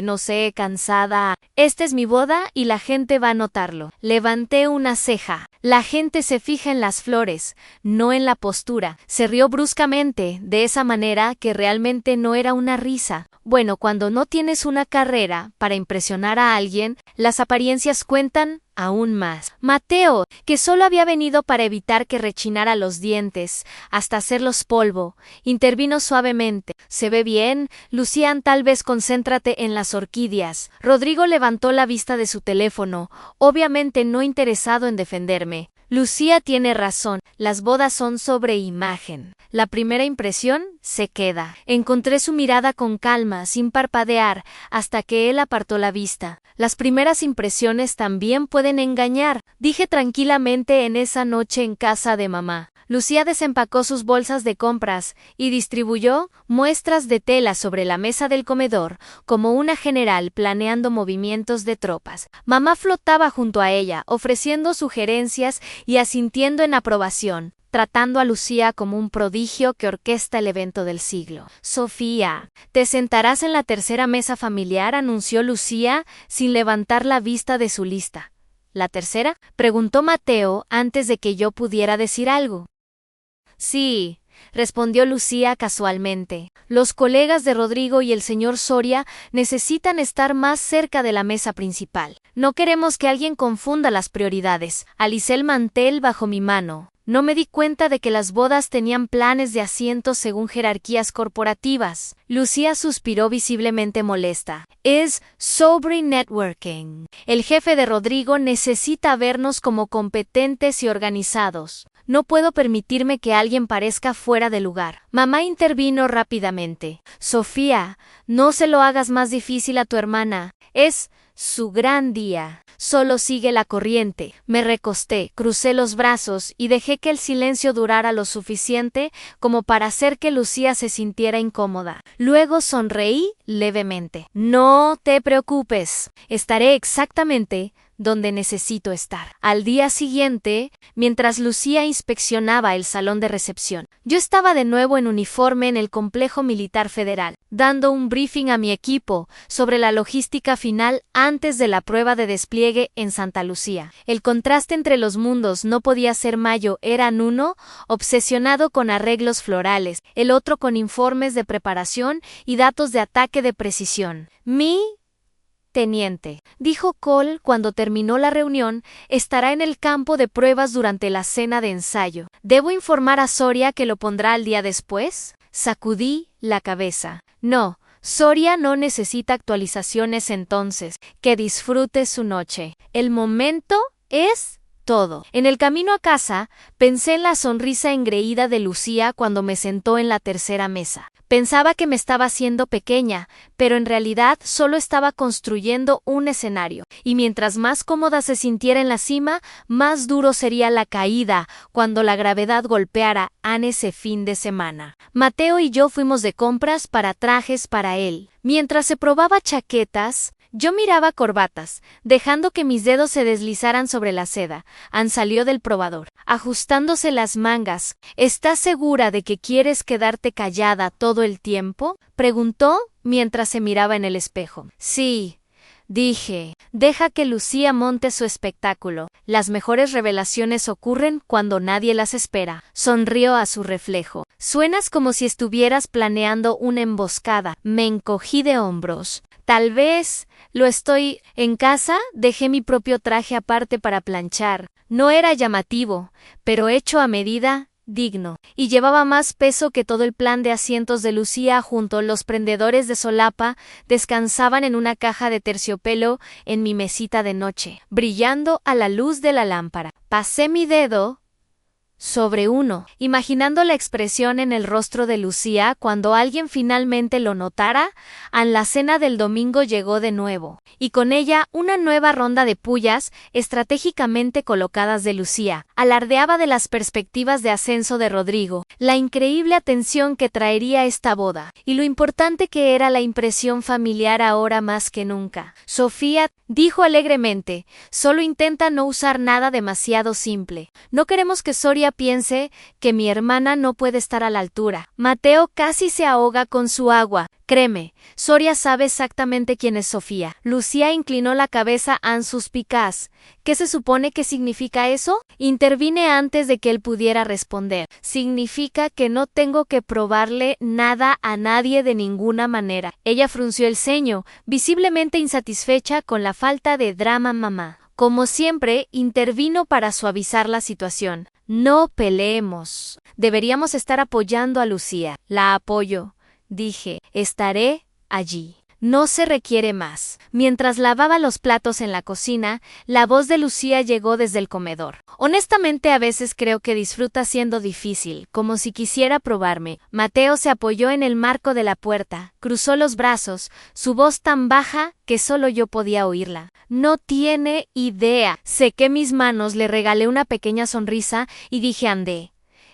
no sé, cansada. Esta es mi boda y la gente va a notarlo. Levanté una ceja. La gente se fija en las flores, no en la postura. Se rió bruscamente, de esa manera que realmente no era una risa. Bueno, cuando no tienes una carrera para impresionar a alguien, las apariencias cuentan aún más. Mateo, que solo había venido para evitar que rechinara los dientes, hasta hacerlos polvo, intervino suavemente. Se ve bien, Lucian, tal vez concéntrate en las orquídeas. Rodrigo levantó la vista de su teléfono, obviamente no interesado en defenderme. Lucía tiene razón, las bodas son sobre imagen. La primera impresión se queda. Encontré su mirada con calma, sin parpadear, hasta que él apartó la vista. Las primeras impresiones también pueden engañar, dije tranquilamente en esa noche en casa de mamá. Lucía desempacó sus bolsas de compras y distribuyó muestras de tela sobre la mesa del comedor, como una general planeando movimientos de tropas. Mamá flotaba junto a ella, ofreciendo sugerencias y asintiendo en aprobación, tratando a Lucía como un prodigio que orquesta el evento del siglo. Sofía, te sentarás en la tercera mesa familiar, anunció Lucía, sin levantar la vista de su lista. ¿La tercera?, preguntó Mateo antes de que yo pudiera decir algo. Sí, respondió Lucía casualmente. Los colegas de Rodrigo y el señor Soria necesitan estar más cerca de la mesa principal. No queremos que alguien confunda las prioridades. Alicé el mantel bajo mi mano. No me di cuenta de que las bodas tenían planes de asientos según jerarquías corporativas. Lucía suspiró visiblemente molesta. Es sobre networking. El jefe de Rodrigo necesita vernos como competentes y organizados. No puedo permitirme que alguien parezca fuera de lugar. Mamá intervino rápidamente. Sofía, no se lo hagas más difícil a tu hermana. Es su gran día. Solo sigue la corriente. Me recosté, crucé los brazos y dejé que el silencio durara lo suficiente como para hacer que Lucía se sintiera incómoda. Luego sonreí levemente. No te preocupes. Estaré exactamente donde necesito estar. Al día siguiente, mientras Lucía inspeccionaba el salón de recepción, yo estaba de nuevo en uniforme en el complejo militar federal, dando un briefing a mi equipo sobre la logística final antes de la prueba de despliegue en Santa Lucía. El contraste entre los mundos no podía ser mayor. Eran uno obsesionado con arreglos florales, el otro con informes de preparación y datos de ataque de precisión. Teniente, dijo Cole cuando terminó la reunión, estará en el campo de pruebas durante la cena de ensayo. ¿Debo informar a Soria que lo pondrá al día después? Sacudí la cabeza. No, Soria no necesita actualizaciones entonces. Que disfrute su noche. El momento es todo. En el camino a casa, pensé en la sonrisa engreída de Lucía cuando me sentó en la tercera mesa. Pensaba que me estaba haciendo pequeña, pero en realidad solo estaba construyendo un escenario, y mientras más cómoda se sintiera en la cima, más duro sería la caída cuando la gravedad golpeara a ese fin de semana. Mateo y yo fuimos de compras para trajes para él. Mientras se probaba chaquetas, yo miraba corbatas, dejando que mis dedos se deslizaran sobre la seda. Ann salió del probador, ajustándose las mangas. ¿Estás segura de que quieres quedarte callada todo el tiempo?, preguntó mientras se miraba en el espejo. Sí, dije. Deja que Lucía monte su espectáculo. Las mejores revelaciones ocurren cuando nadie las espera. Sonrió a su reflejo. Suenas como si estuvieras planeando una emboscada. Me encogí de hombros. Tal vez lo estoy. En casa dejé mi propio traje aparte para planchar. No era llamativo, pero hecho a medida, digno, y llevaba más peso que todo el plan de asientos de Lucía junto. Los prendedores de solapa descansaban en una caja de terciopelo en mi mesita de noche, brillando a la luz de la lámpara. Pasé mi dedo sobre uno, imaginando la expresión en el rostro de Lucía cuando alguien finalmente lo notara. La cena del domingo llegó de nuevo, y con ella una nueva ronda de pullas estratégicamente colocadas de Lucía. Alardeaba de las perspectivas de ascenso de Rodrigo, la increíble atención que traería esta boda, y lo importante que era la impresión familiar ahora más que nunca. Sofía dijo alegremente, solo intenta no usar nada demasiado simple. No queremos que Soria piense que mi hermana no puede estar a la altura. Mateo casi se ahoga con su agua. Créeme, Soria sabe exactamente quién es Sofía. Lucía inclinó la cabeza suspicaz. ¿Qué se supone que significa eso? Intervine antes de que él pudiera responder. Significa que no tengo que probarle nada a nadie de ninguna manera. Ella frunció el ceño, visiblemente insatisfecha con la falta de drama mamá. Como siempre, intervino para suavizar la situación. No peleemos. Deberíamos estar apoyando a Lucía. La apoyo. Dije, estaré allí. No se requiere más. Mientras lavaba los platos en la cocina, la voz de Lucía llegó desde el comedor. Honestamente, a veces creo que disfruta siendo difícil, como si quisiera probarme. Mateo se apoyó en el marco de la puerta, cruzó los brazos, su voz tan baja que solo yo podía oírla. No tiene idea. Sequé mis manos, le regalé una pequeña sonrisa y dije andé.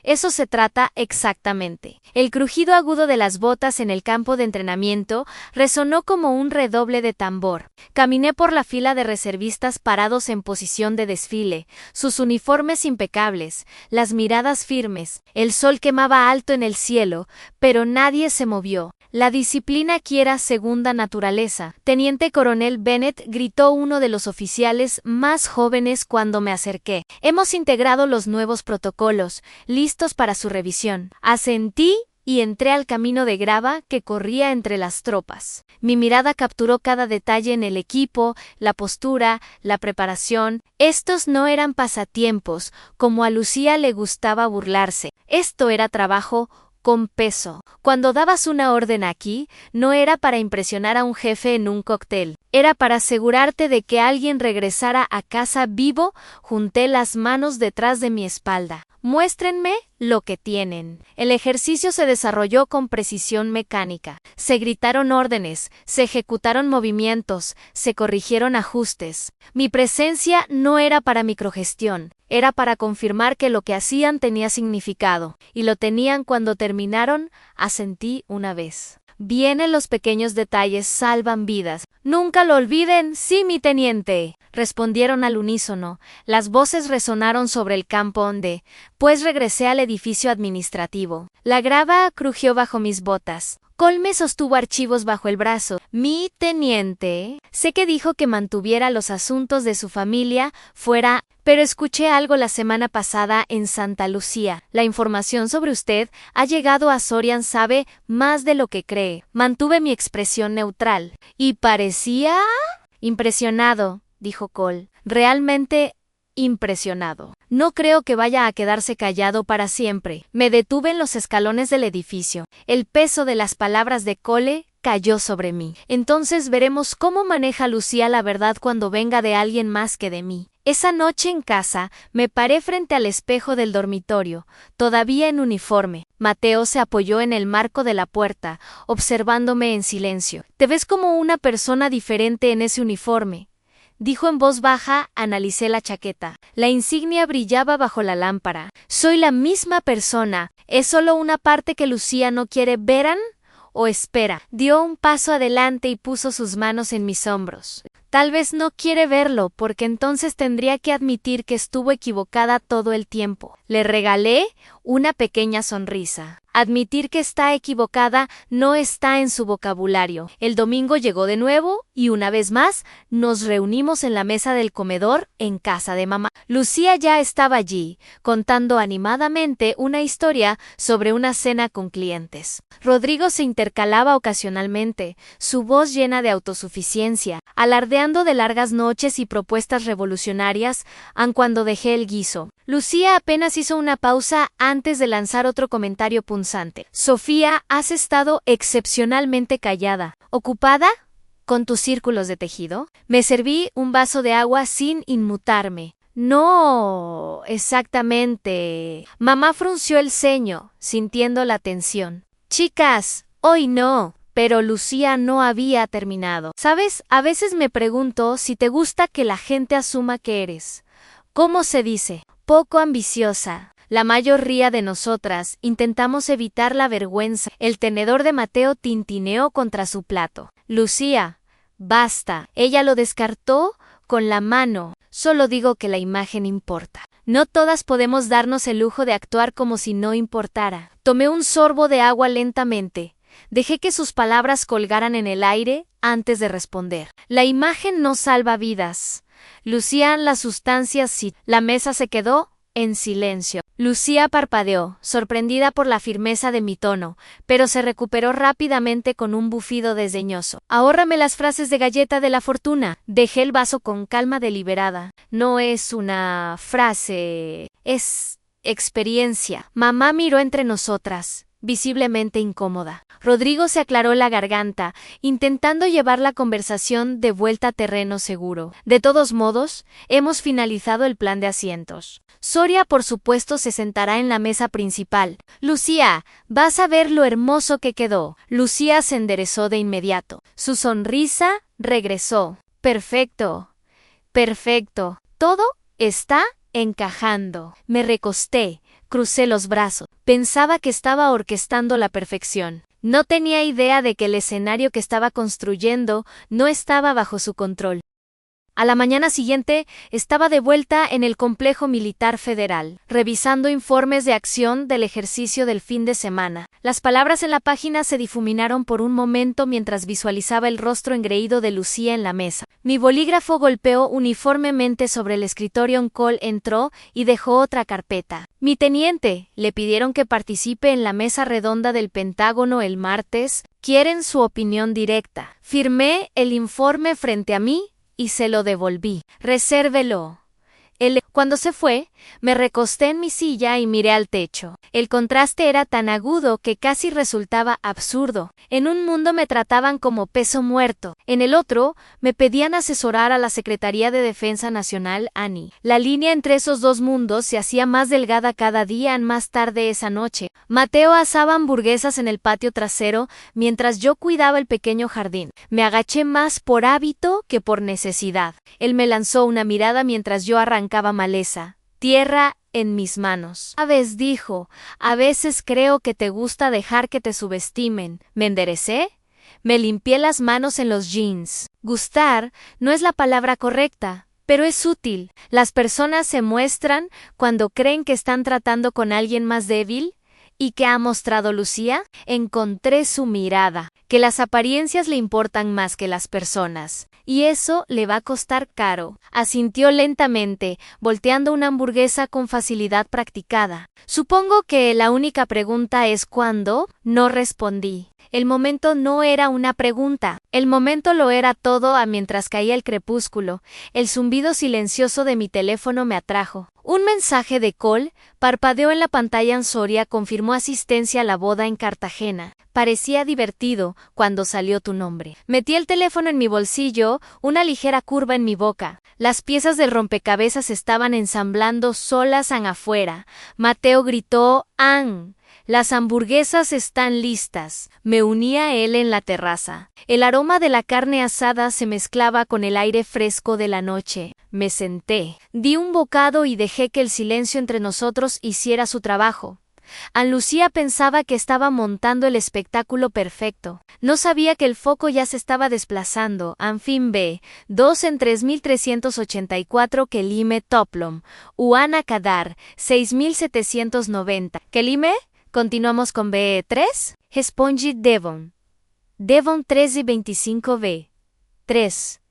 Eso se trata exactamente. El crujido agudo de las botas en el campo de entrenamiento resonó como un redoble de tambor. Caminé por la fila de reservistas parados en posición de desfile, sus uniformes impecables, las miradas firmes. El sol quemaba alto en el cielo, pero nadie se movió. La disciplina aquí era segunda naturaleza. Teniente Coronel Bennett, gritó uno de los oficiales más jóvenes cuando me acerqué. Hemos integrado los nuevos protocolos, listos para su revisión. Asentí y entré al camino de grava que corría entre las tropas. Mi mirada capturó cada detalle en el equipo, la postura, la preparación. Estos no eran pasatiempos, como a Lucía le gustaba burlarse. Esto era trabajo con peso. Cuando dabas una orden aquí, no era para impresionar a un jefe en un cóctel. Era para asegurarte de que alguien regresara a casa vivo. Junté las manos detrás de mi espalda. Muéstrenme lo que tienen. El ejercicio se desarrolló con precisión mecánica. Se gritaron órdenes, se ejecutaron movimientos, se corrigieron ajustes. Mi presencia no era para microgestión, era para confirmar que lo que hacían tenía significado, y lo tenían cuando terminaron. Asentí una vez. Vienen los pequeños detalles, salvan vidas. Nunca lo olviden, sí, mi teniente. Respondieron al unísono. Las voces resonaron sobre el campo donde, pues regresé al edificio administrativo. La grava crujió bajo mis botas. Colme sostuvo archivos bajo el brazo. Mi teniente. Sé que dijo que mantuviera los asuntos de su familia fuera, pero escuché algo la semana pasada en Santa Lucía. La información sobre usted ha llegado a Sorian, sabe más de lo que cree. Mantuve mi expresión neutral. Y parecía impresionado, dijo Cole. Realmente impresionado. No creo que vaya a quedarse callado para siempre. Me detuve en los escalones del edificio. El peso de las palabras de Cole cayó sobre mí. Entonces veremos cómo maneja Lucía la verdad cuando venga de alguien más que de mí. Esa noche en casa, me paré frente al espejo del dormitorio, todavía en uniforme. Mateo se apoyó en el marco de la puerta, observándome en silencio. Te ves como una persona diferente en ese uniforme, dijo en voz baja. Analicé la chaqueta. La insignia brillaba bajo la lámpara. Soy la misma persona. ¿Es solo una parte que Lucía no quiere ver o espera? Dio un paso adelante y puso sus manos en mis hombros. Tal vez no quiere verlo, porque entonces tendría que admitir que estuvo equivocada todo el tiempo. Le regalé una pequeña sonrisa. Admitir que está equivocada no está en su vocabulario. El domingo llegó de nuevo y una vez más nos reunimos en la mesa del comedor en casa de mamá. Lucía ya estaba allí, contando animadamente una historia sobre una cena con clientes. Rodrigo se intercalaba ocasionalmente, su voz llena de autosuficiencia, alardeando de largas noches y propuestas revolucionarias, aun cuando dejé el guiso. Lucía apenas hizo una pausa antes de lanzar otro comentario punzante. Sofía, has estado excepcionalmente callada. ¿Ocupada con tus círculos de tejido? Me serví un vaso de agua sin inmutarme. No, exactamente. Mamá frunció el ceño, sintiendo la tensión. Chicas, hoy no. Pero Lucía no había terminado. ¿Sabes? A veces me pregunto si te gusta que la gente asuma que eres, ¿cómo se dice? Poco ambiciosa. La mayoría de nosotras intentamos evitar la vergüenza. El tenedor de Mateo tintineó contra su plato. Lucía, basta. Ella lo descartó con la mano. Solo digo que la imagen importa. No todas podemos darnos el lujo de actuar como si no importara. Tomé un sorbo de agua lentamente. Dejé que sus palabras colgaran en el aire antes de responder. La imagen no salva vidas. Lucían las sustancias sí. La mesa se quedó en silencio. Lucía parpadeó, sorprendida por la firmeza de mi tono, pero se recuperó rápidamente con un bufido desdeñoso. Ahórrame las frases de galleta de la fortuna. Dejé el vaso con calma deliberada. No es una frase, es experiencia. Mamá miró entre nosotras, visiblemente incómoda. Rodrigo se aclaró la garganta, intentando llevar la conversación de vuelta a terreno seguro. De todos modos, hemos finalizado el plan de asientos. Soria, por supuesto, se sentará en la mesa principal. Lucía, vas a ver lo hermoso que quedó. Lucía se enderezó de inmediato. Su sonrisa regresó. Perfecto. Perfecto. Todo está encajando. Me recosté. Crucé los brazos. Pensaba que estaba orquestando la perfección. No tenía idea de que el escenario que estaba construyendo no estaba bajo su control. A la mañana siguiente estaba de vuelta en el Complejo Militar Federal, revisando informes de acción del ejercicio del fin de semana. Las palabras en la página se difuminaron por un momento mientras visualizaba el rostro engreído de Lucía en la mesa. Mi bolígrafo golpeó uniformemente sobre el escritorio. Cole entró y dejó otra carpeta. Mi teniente, le pidieron que participe en la mesa redonda del Pentágono el martes. Quieren su opinión directa. Firmé el informe frente a mí y se lo devolví. Resérvelo. Cuando se fue, me recosté en mi silla y miré al techo. El contraste era tan agudo que casi resultaba absurdo. En un mundo me trataban como peso muerto. En el otro, me pedían asesorar a la Secretaría de Defensa Nacional, ANI. La línea entre esos dos mundos se hacía más delgada cada día. Más tarde esa noche, Mateo asaba hamburguesas en el patio trasero mientras yo cuidaba el pequeño jardín. Me agaché más por hábito que por necesidad. Él me lanzó una mirada mientras yo arrancaba maleza, tierra en mis manos. Aves dijo, a veces creo que te gusta dejar que te subestimen. ¿Me enderecé? Me limpié las manos en los jeans. Gustar no es la palabra correcta, pero es útil. Las personas se muestran cuando creen que están tratando con alguien más débil. ¿Y qué ha mostrado Lucía? Encontré su mirada, que las apariencias le importan más que las personas. Y eso le va a costar caro. Asintió lentamente, volteando una hamburguesa con facilidad practicada. Supongo que la única pregunta es ¿cuándo? No respondí. El momento no era una pregunta. El momento lo era todo mientras caía el crepúsculo. El zumbido silencioso de mi teléfono me atrajo. Un mensaje de Cole parpadeó en la pantalla. Soria confirmó asistencia a la boda en Cartagena. Parecía divertido cuando salió tu nombre. Metí el teléfono en mi bolsillo, una ligera curva en mi boca. Las piezas del rompecabezas estaban ensamblando solas afuera. Mateo gritó, ¡An! Las hamburguesas están listas. Me uní a él en la terraza. El aroma de la carne asada se mezclaba con el aire fresco de la noche. Me senté. Di un bocado y dejé que el silencio entre nosotros hiciera su trabajo. Ana Lucía pensaba que estaba montando el espectáculo perfecto. No sabía que el foco ya se estaba desplazando. Anfim B. 2 en 3384 Kelime Toplom. Uana Kadar. 6790. Kelime? Continuamos con BE3. Responde Devon. Devon 1325B. 3.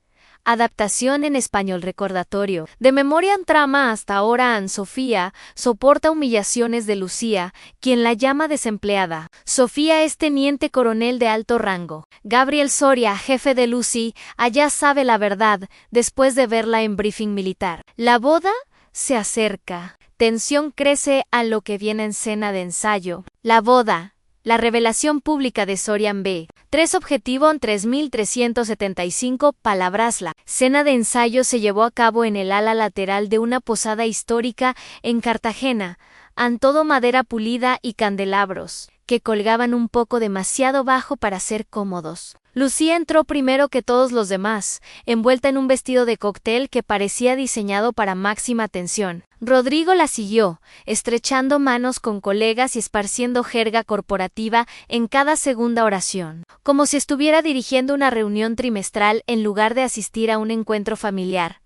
Adaptación en español recordatorio. De memoria en trama hasta ahora Ann Sofía soporta humillaciones de Lucía, quien la llama desempleada. Sofía es teniente coronel de alto rango. Gabriel Soria, jefe de Lucy, allá sabe la verdad, después de verla en briefing militar. La boda se acerca. Tensión crece a lo que viene en cena de ensayo. La boda. La revelación pública de Sorian B. 3 Objetivo 3375 palabras. La cena de ensayo se llevó a cabo en el ala lateral de una posada histórica en Cartagena, en todo madera pulida y candelabros, que colgaban un poco demasiado bajo para ser cómodos. Lucía entró primero que todos los demás, envuelta en un vestido de cóctel que parecía diseñado para máxima tensión. Rodrigo la siguió, estrechando manos con colegas y esparciendo jerga corporativa en cada segunda oración, como si estuviera dirigiendo una reunión trimestral en lugar de asistir a un encuentro familiar.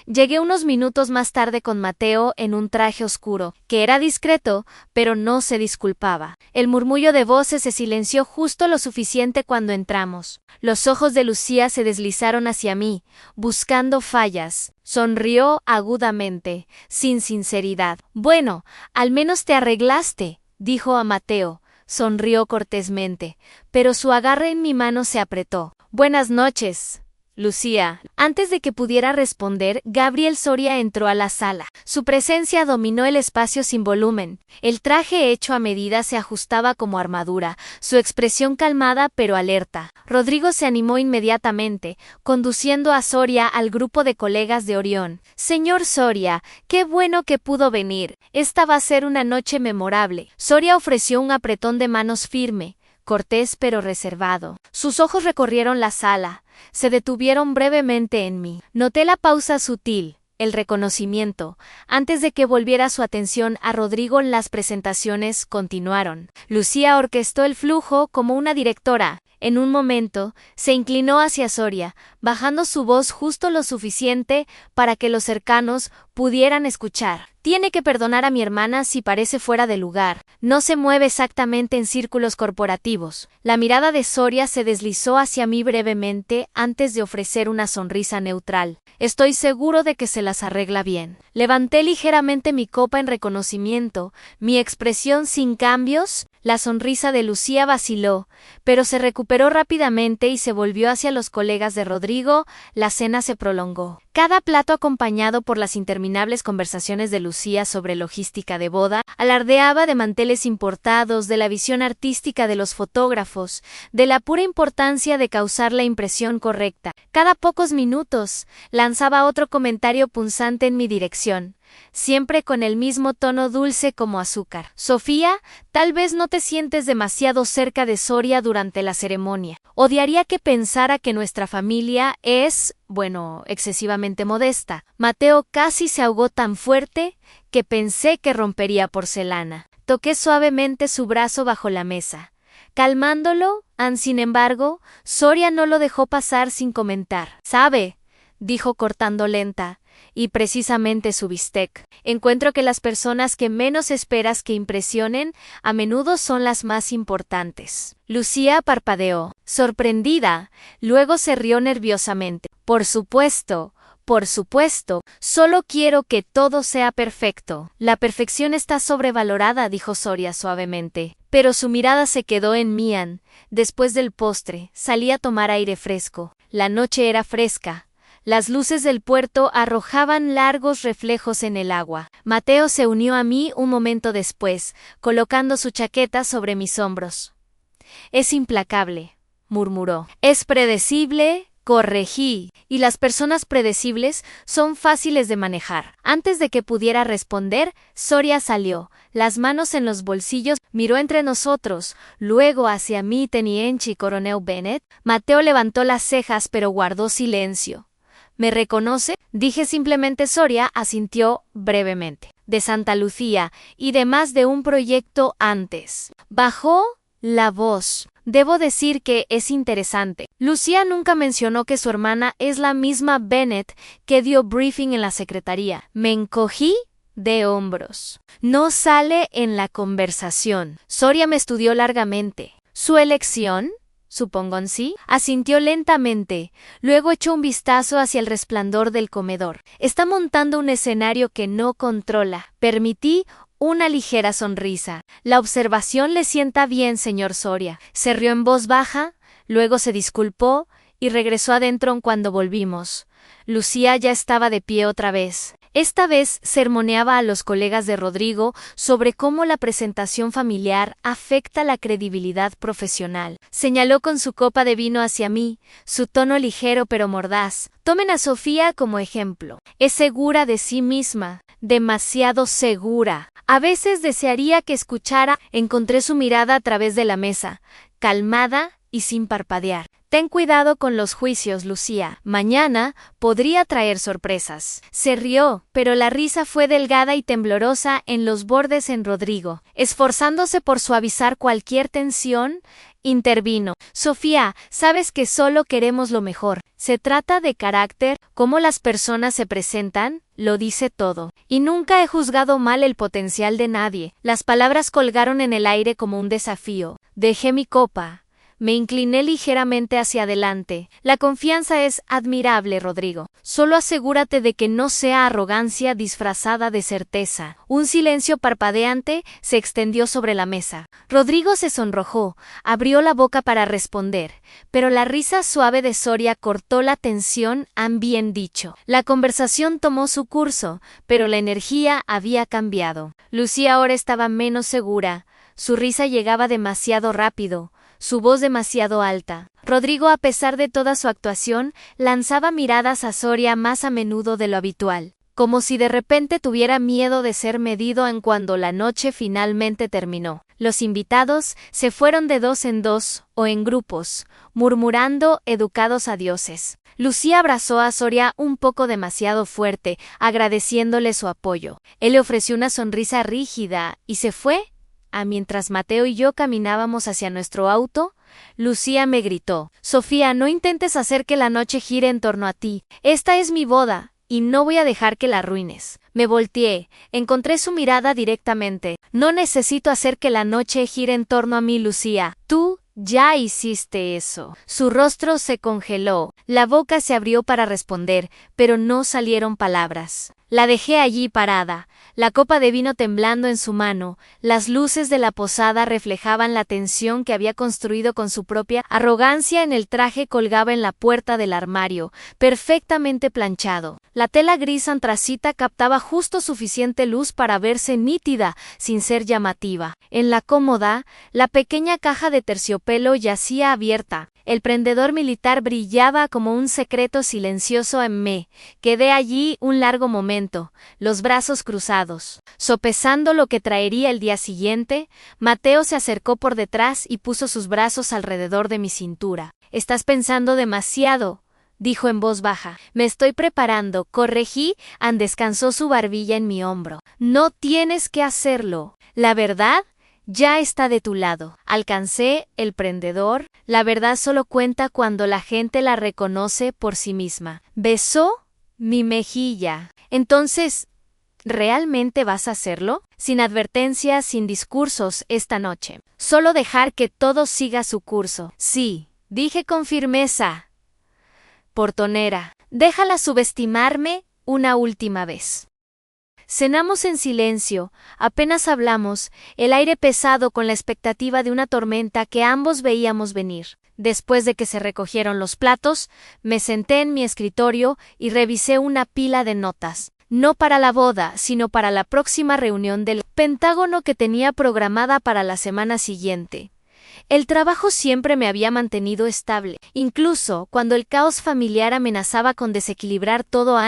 Llegué unos minutos más tarde con Mateo en un traje oscuro, que era discreto, pero no se disculpaba. El murmullo de voces se silenció justo lo suficiente cuando entramos. Los ojos de Lucía se deslizaron hacia mí, buscando fallas. Sonrió agudamente, sin sinceridad. «Bueno, al menos te arreglaste», dijo a Mateo. Sonrió cortésmente, pero su agarre en mi mano se apretó. «Buenas noches, Lucía». Antes de que pudiera responder, Gabriel Soria entró a la sala. Su presencia dominó el espacio sin volumen. El traje hecho a medida se ajustaba como armadura, su expresión calmada pero alerta. Rodrigo se animó inmediatamente, conduciendo a Soria al grupo de colegas de Orión. «Señor Soria, qué bueno que pudo venir. Esta va a ser una noche memorable». Soria ofreció un apretón de manos firme, cortés pero reservado. Sus ojos recorrieron la sala, se detuvieron brevemente en mí. Noté la pausa sutil, el reconocimiento. Antes de que volviera su atención a Rodrigo, las presentaciones continuaron. Lucía orquestó el flujo como una directora. En un momento, se inclinó hacia Soria, bajando su voz justo lo suficiente para que los cercanos pudieran escuchar. «Tiene que perdonar a mi hermana si parece fuera de lugar. No se mueve exactamente en círculos corporativos». La mirada de Soria se deslizó hacia mí brevemente antes de ofrecer una sonrisa neutral. «Estoy seguro de que se las arregla bien». Levanté ligeramente mi copa en reconocimiento, mi expresión sin cambios. La sonrisa de Lucía vaciló, pero se recuperó rápidamente y se volvió hacia los colegas de Rodrigo. La cena se prolongó. Cada plato, acompañado por las interminables conversaciones de Lucía sobre logística de boda, alardeaba de manteles importados, de la visión artística de los fotógrafos, de la pura importancia de causar la impresión correcta. Cada pocos minutos, lanzaba otro comentario punzante en mi dirección, siempre con el mismo tono dulce como azúcar. «Sofía, tal vez no te sientes demasiado cerca de Soria durante la ceremonia. Odiaría que pensara que nuestra familia es, bueno, excesivamente modesta». Mateo casi se ahogó tan fuerte que pensé que rompería porcelana. Toqué suavemente su brazo bajo la mesa, calmándolo. Sin embargo, Soria no lo dejó pasar sin comentar. «¿Sabe?», dijo cortando lenta, «y precisamente su bistec. Encuentro que las personas que menos esperas que impresionen a menudo son las más importantes». Lucía parpadeó, sorprendida, luego se rió nerviosamente. Por supuesto, solo quiero que todo sea perfecto». «La perfección está sobrevalorada», dijo Soria suavemente. Pero su mirada se quedó en Mian. Después del postre, salí a tomar aire fresco. La noche era fresca. Las luces del puerto arrojaban largos reflejos en el agua. Mateo se unió a mí un momento después, colocando su chaqueta sobre mis hombros. «Es implacable», murmuró. «Es predecible», corregí, «y las personas predecibles son fáciles de manejar». Antes de que pudiera responder, Soria salió, las manos en los bolsillos, miró entre nosotros, luego hacia mí, Teniente Coronel Bennett. Mateo levantó las cejas pero guardó silencio. «¿Me reconoce?», dije simplemente. Soria asintió brevemente. «De Santa Lucía y de más de un proyecto antes». Bajó la voz. «Debo decir que es interesante. Lucía nunca mencionó que su hermana es la misma Bennett que dio briefing en la secretaría». Me encogí de hombros. «No sale en la conversación». Soria me estudió largamente. «¿Su elección?», supongo. «Sí», asintió lentamente, luego echó un vistazo hacia el resplandor del comedor. «Está montando un escenario que no controla». Permití una ligera sonrisa. «La observación le sienta bien, señor Soria». Se rió en voz baja, luego se disculpó y regresó adentro cuando volvimos. Lucía ya estaba de pie otra vez. Esta vez sermoneaba a los colegas de Rodrigo sobre cómo la presentación familiar afecta la credibilidad profesional. Señaló con su copa de vino hacia mí, su tono ligero pero mordaz. Tomen a Sofía como ejemplo. Es segura de sí misma, demasiado segura. A veces desearía que escuchara. Encontré su mirada a través de la mesa, calmada y sin parpadear. Ten cuidado con los juicios, Lucía. Mañana podría traer sorpresas. Se rió, pero la risa fue delgada y temblorosa en los bordes en Rodrigo. Esforzándose por suavizar cualquier tensión, intervino. Sofía, sabes que solo queremos lo mejor. Se trata de carácter, cómo las personas se presentan, lo dice todo. Y nunca he juzgado mal el potencial de nadie. Las palabras colgaron en el aire como un desafío. Dejé mi copa. Me incliné ligeramente hacia adelante. La confianza es admirable, Rodrigo. Solo asegúrate de que no sea arrogancia disfrazada de certeza. Un silencio parpadeante se extendió sobre la mesa. Rodrigo se sonrojó, abrió la boca para responder, pero la risa suave de Soria cortó la tensión. Han bien dicho. La conversación tomó su curso, pero la energía había cambiado. Lucía ahora estaba menos segura. Su risa llegaba demasiado rápido. Su voz demasiado alta. Rodrigo, a pesar de toda su actuación, lanzaba miradas a Soria más a menudo de lo habitual, como si de repente tuviera miedo de ser medido en cuando la noche finalmente terminó. Los invitados se fueron de dos en dos o en grupos, murmurando educados adioses. Lucía abrazó a Soria un poco demasiado fuerte, agradeciéndole su apoyo. Él le ofreció una sonrisa rígida y se fue. Mientras Mateo y yo caminábamos hacia nuestro auto, Lucía me gritó: Sofía, no intentes hacer que la noche gire en torno a ti. Esta es mi boda, y no voy a dejar que la arruines. Me volteé, encontré su mirada directamente. No necesito hacer que la noche gire en torno a mí, Lucía. Tú ya hiciste eso. Su rostro se congeló, la boca se abrió para responder, pero no salieron palabras. La dejé allí parada, la copa de vino temblando en su mano. Las luces de la posada reflejaban la tensión que había construido con su propia arrogancia. En el traje colgaba en la puerta del armario, perfectamente planchado. La tela gris antracita captaba justo suficiente luz para verse nítida, sin ser llamativa. En la cómoda, la pequeña caja de terciopelo yacía abierta. El prendedor militar brillaba como un secreto silencioso en mí. Quedé allí un largo momento, los brazos cruzados, sopesando lo que traería el día siguiente. Mateo se acercó por detrás y puso sus brazos alrededor de mi cintura. Estás pensando demasiado, dijo en voz baja. Me estoy preparando, corregí. Descansó su barbilla en mi hombro. No tienes que hacerlo. La verdad ya está de tu lado. Alcancé el prendedor. La verdad solo cuenta cuando la gente la reconoce por sí misma. Besó mi mejilla. Entonces, ¿realmente vas a hacerlo? Sin advertencias, sin discursos, esta noche. Solo dejar que todo siga su curso. Sí, dije con firmeza. Portonera, déjala subestimarme una última vez. Cenamos en silencio, apenas hablamos, el aire pesado con la expectativa de una tormenta que ambos veíamos venir. Después de que se recogieron los platos, me senté en mi escritorio y revisé una pila de notas. No para la boda, sino para la próxima reunión del Pentágono que tenía programada para la semana siguiente. El trabajo siempre me había mantenido estable, incluso cuando el caos familiar amenazaba con desequilibrar todo.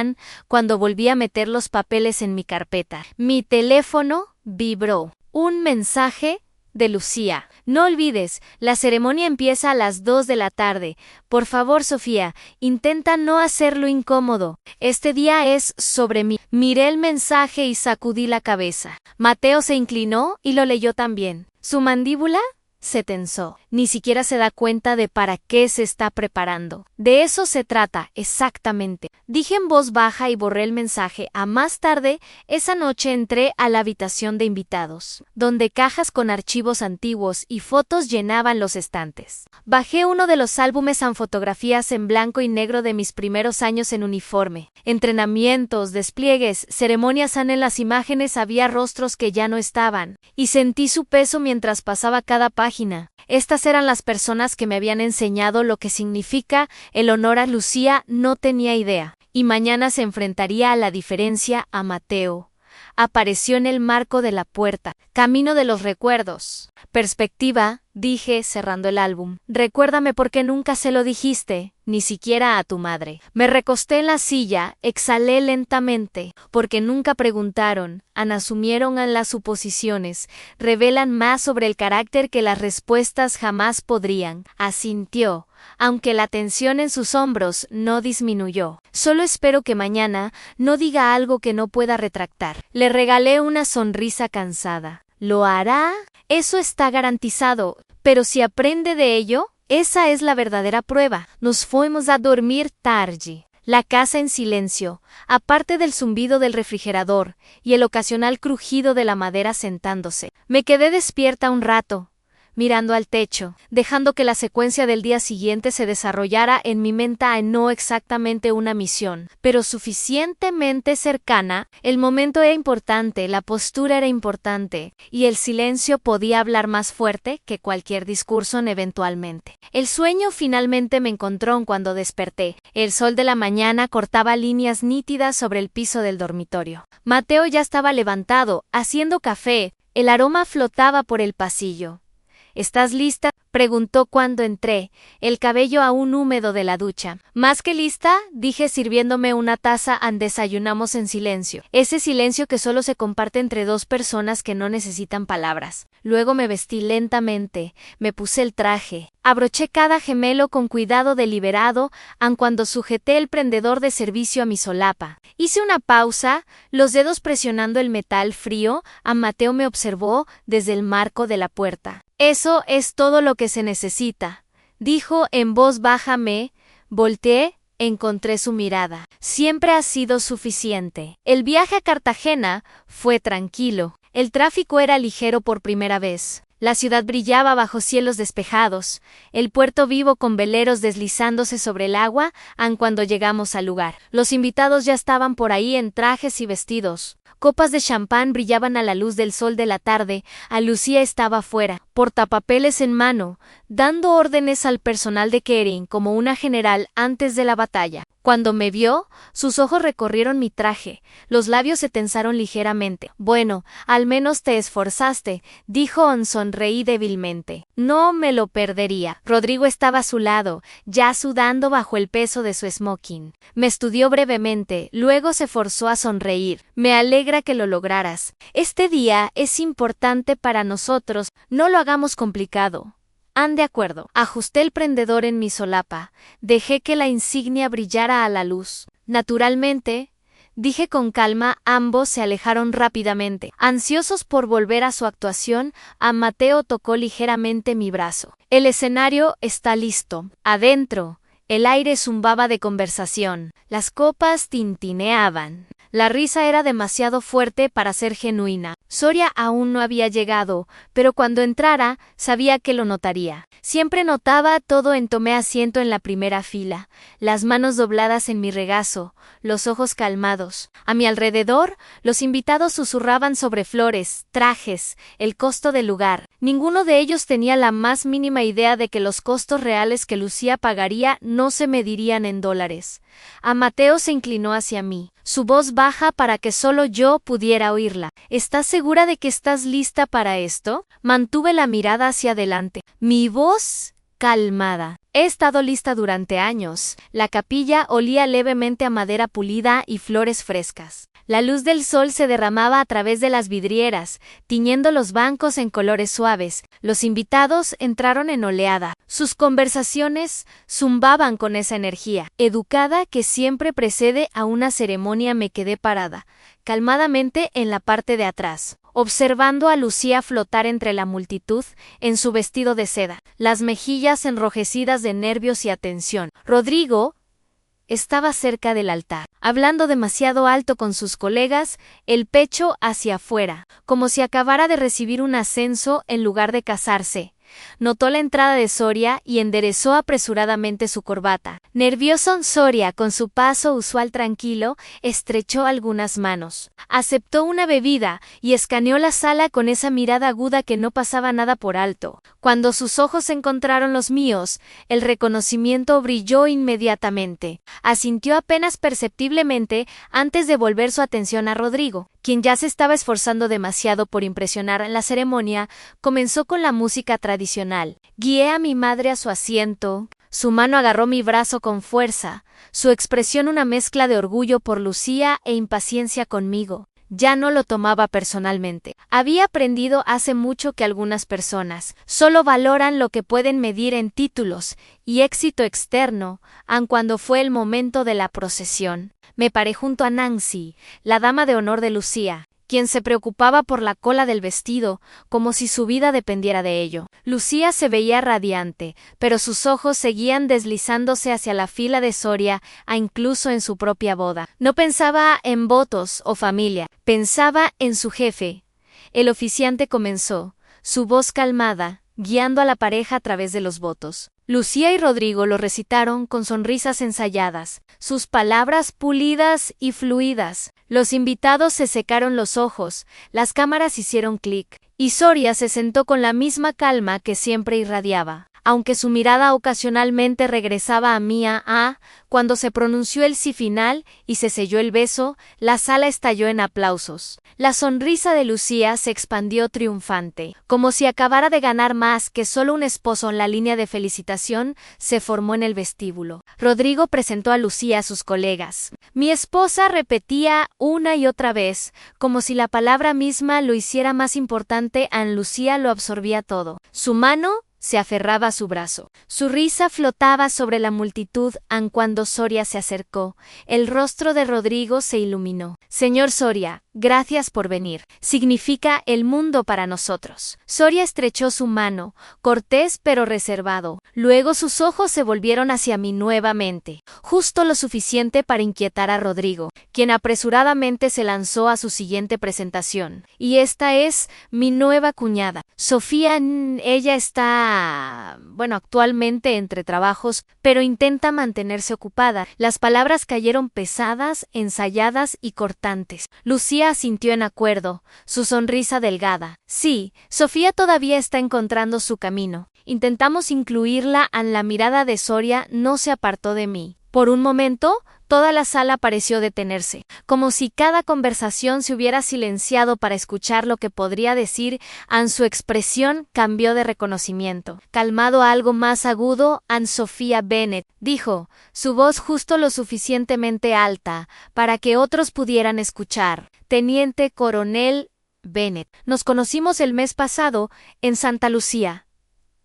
Cuando volví a meter los papeles en mi carpeta, mi teléfono vibró. Un mensaje de Lucía. No olvides, la ceremonia empieza a las 2 de la tarde. Por favor, Sofía, intenta no hacerlo incómodo. Este día es sobre mí. Miré el mensaje y sacudí la cabeza. Mateo se inclinó y lo leyó también. Su mandíbula se tensó. Ni siquiera se da cuenta de para qué se está preparando. De eso se trata, exactamente. Dije en voz baja y borré el mensaje. Más tarde, esa noche entré a la habitación de invitados, donde cajas con archivos antiguos y fotos llenaban los estantes. Bajé uno de los álbumes con fotografías en blanco y negro de mis primeros años en uniforme. Entrenamientos, despliegues, ceremonias. En las imágenes había rostros que ya no estaban, y sentí su peso mientras pasaba cada página. Estas eran las personas que me habían enseñado lo que significa el honor a Lucía. No tenía idea. y mañana se enfrentaría a la diferencia a Mateo. Apareció en el marco de la puerta. Camino de los recuerdos. Perspectiva, dije, cerrando el álbum. Recuérdame por qué nunca se lo dijiste, ni siquiera a tu madre. Me recosté en la silla, exhalé lentamente, porque nunca preguntaron, asumieron en las suposiciones, revelan más sobre el carácter que las respuestas jamás podrían. Asintió, aunque la tensión en sus hombros no disminuyó. Solo espero que mañana no diga algo que no pueda retractar. Le regalé una sonrisa cansada. ¿Lo hará? Eso está garantizado, pero si aprende de ello, esa es la verdadera prueba. Nos fuimos a dormir tarde. La casa en silencio, aparte del zumbido del refrigerador y el ocasional crujido de la madera sentándose. Me quedé despierta un rato, mirando al techo, dejando que la secuencia del día siguiente se desarrollara en mi mente, no exactamente una misión, pero suficientemente cercana. El momento era importante, la postura era importante, y el silencio podía hablar más fuerte que cualquier discurso eventualmente. El sueño finalmente me encontró cuando desperté. El sol de la mañana cortaba líneas nítidas sobre el piso del dormitorio. Mateo ya estaba levantado, haciendo café. El aroma flotaba por el pasillo. ¿Estás lista?, preguntó cuando entré, el cabello aún húmedo de la ducha. Más que lista, dije sirviéndome una taza. Desayunamos en silencio. Ese silencio que solo se comparte entre dos personas que no necesitan palabras. Luego me vestí lentamente, me puse el traje, abroché cada gemelo con cuidado deliberado, aun cuando sujeté el prendedor de servicio a mi solapa. Hice una pausa, los dedos presionando el metal frío. Mateo me observó desde el marco de la puerta. Eso es todo lo que se necesita, dijo en voz baja. Me volteé, encontré su mirada. Siempre ha sido suficiente. El viaje a Cartagena fue tranquilo. El tráfico era ligero por primera vez. La ciudad brillaba bajo cielos despejados, el puerto vivo con veleros deslizándose sobre el agua, aun cuando llegamos al lugar. Los invitados ya estaban por ahí en trajes y vestidos. Copas de champán brillaban a la luz del sol de la tarde. Lucía estaba afuera, portapapeles en mano, dando órdenes al personal de catering como una general antes de la batalla. Cuando me vio, sus ojos recorrieron mi traje, los labios se tensaron ligeramente. Bueno, al menos te esforzaste, dijo. Sonreí débilmente. No me lo perdería. Rodrigo estaba a su lado, ya sudando bajo el peso de su smoking. Me estudió brevemente, luego se forzó a sonreír. Me alegra que lo lograras. Este día es importante para nosotros, no lo hagamos complicado. De acuerdo. Ajusté el prendedor en mi solapa. Dejé que la insignia brillara a la luz. Naturalmente, dije con calma. Ambos se alejaron rápidamente. Ansiosos por volver a su actuación, Mateo tocó ligeramente mi brazo. El escenario está listo. Adentro, el aire zumbaba de conversación. Las copas tintineaban. La risa era demasiado fuerte para ser genuina. Soria aún no había llegado, pero cuando entrara, sabía que lo notaría. Siempre notaba todo. Tomé asiento en la primera fila, las manos dobladas en mi regazo, los ojos calmados. A mi alrededor, los invitados susurraban sobre flores, trajes, el costo del lugar. Ninguno de ellos tenía la más mínima idea de que los costos reales que Lucía pagaría no se medirían en dólares. Mateo se inclinó hacia mí, su voz baja para que solo yo pudiera oírla. ¿Estás segura de que estás lista para esto? Mantuve la mirada hacia adelante. Mi voz calmada. He estado lista durante años. La capilla olía levemente a madera pulida y flores frescas. La luz del sol se derramaba a través de las vidrieras, tiñendo los bancos en colores suaves. Los invitados entraron en oleada. Sus conversaciones zumbaban con esa energía educada que siempre precede a una ceremonia. Me quedé parada, calmadamente en la parte de atrás, observando a Lucía flotar entre la multitud en su vestido de seda, las mejillas enrojecidas de nervios y atención. Rodrigo estaba cerca del altar, hablando demasiado alto con sus colegas, el pecho hacia afuera, como si acabara de recibir un ascenso en lugar de casarse. Notó la entrada de Soria y enderezó apresuradamente su corbata. Nervioso, Soria, con su paso usual tranquilo, estrechó algunas manos. Aceptó una bebida y escaneó la sala con esa mirada aguda que no pasaba nada por alto. Cuando sus ojos encontraron los míos, el reconocimiento brilló inmediatamente. Asintió apenas perceptiblemente antes de volver su atención a Rodrigo, quien ya se estaba esforzando demasiado por impresionar en la ceremonia. Comenzó con la música tradicional. Guié a mi madre a su asiento. Su mano agarró mi brazo con fuerza, su expresión una mezcla de orgullo por Lucía e impaciencia conmigo. Ya no lo tomaba personalmente. Había aprendido hace mucho que algunas personas solo valoran lo que pueden medir en títulos y éxito externo, aun cuando fue el momento de la procesión. Me paré junto a Nancy, la dama de honor de Lucía, quien se preocupaba por la cola del vestido, como si su vida dependiera de ello. Lucía se veía radiante, pero sus ojos seguían deslizándose hacia la fila de Soria, incluso en su propia boda. No pensaba en votos o familia, pensaba en su jefe. El oficiante comenzó, su voz calmada, guiando a la pareja a través de los votos. Lucía y Rodrigo lo recitaron con sonrisas ensayadas, sus palabras pulidas y fluidas. Los invitados se secaron los ojos, las cámaras hicieron clic, y Soria se sentó con la misma calma que siempre irradiaba. Aunque su mirada ocasionalmente regresaba a Mía, cuando se pronunció el sí final y se selló el beso, la sala estalló en aplausos. La sonrisa de Lucía se expandió triunfante. Como si acabara de ganar más que solo un esposo en la línea de felicitación, se formó en el vestíbulo. Rodrigo presentó a Lucía a sus colegas. Mi esposa repetía una y otra vez, como si la palabra misma lo hiciera más importante. Lucía lo absorbía todo. Su mano se aferraba a su brazo. Su risa flotaba sobre la multitud cuando Soria se acercó. El rostro de Rodrigo se iluminó. Señor Soria, gracias por venir. Significa el mundo para nosotros. Soria estrechó su mano, cortés pero reservado. Luego sus ojos se volvieron hacia mí nuevamente, justo lo suficiente para inquietar a Rodrigo, quien apresuradamente se lanzó a su siguiente presentación. Y esta es mi nueva cuñada, Sofía. Ella está, actualmente entre trabajos, pero intenta mantenerse ocupada. Las palabras cayeron pesadas, ensayadas y cortantes. Lucía asintió en acuerdo, su sonrisa delgada. Sí, Sofía todavía está encontrando su camino. Intentamos incluirla. La mirada de Soria no se apartó de mí. Por un momento, toda la sala pareció detenerse, como si cada conversación se hubiera silenciado para escuchar lo que podría decir. Su expresión cambió de reconocimiento. Calmado a algo más agudo. Sofía Bennett, dijo, su voz justo lo suficientemente alta para que otros pudieran escuchar. Teniente Coronel Bennett. Nos conocimos el mes pasado en Santa Lucía.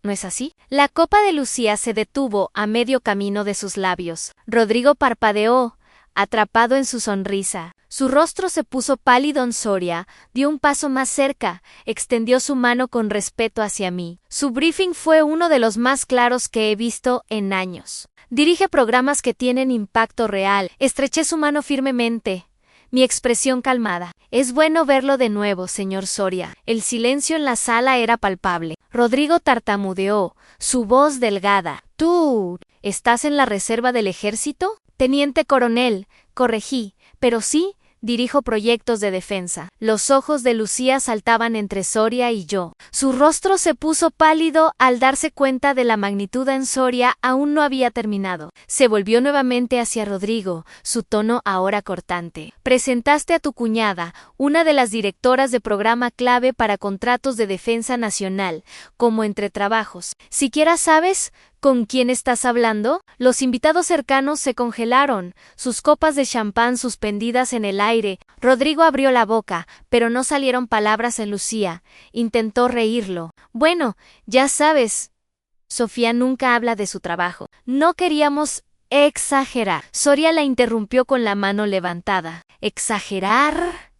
¿No es así? La copa de Lucía se detuvo a medio camino de sus labios. Rodrigo parpadeó, atrapado en su sonrisa. Su rostro se puso pálido. Soria dio un paso más cerca, extendió su mano con respeto hacia mí. Su briefing fue uno de los más claros que he visto en años. Dirige programas que tienen impacto real. Estreché su mano firmemente, mi expresión calmada. Es bueno verlo de nuevo, señor Soria. El silencio en la sala era palpable. Rodrigo tartamudeó, su voz delgada. ¿Tú estás en la reserva del ejército? Teniente coronel, corregí, pero sí, dirijo proyectos de defensa. Los ojos de Lucía saltaban entre Soria y yo. Su rostro se puso pálido al darse cuenta de la magnitud. Soria aún no había terminado. Se volvió nuevamente hacia Rodrigo, su tono ahora cortante. Presentaste a tu cuñada, una de las directoras de programa clave para contratos de defensa nacional, como entre trabajos. ¿Siquiera sabes con quién estás hablando? Los invitados cercanos se congelaron, sus copas de champán suspendidas en el aire. Rodrigo abrió la boca, pero no salieron palabras. Lucía intentó reírlo. Bueno, ya sabes, Sofía nunca habla de su trabajo. No queríamos exagerar. Soria la interrumpió con la mano levantada. ¿Exagerar?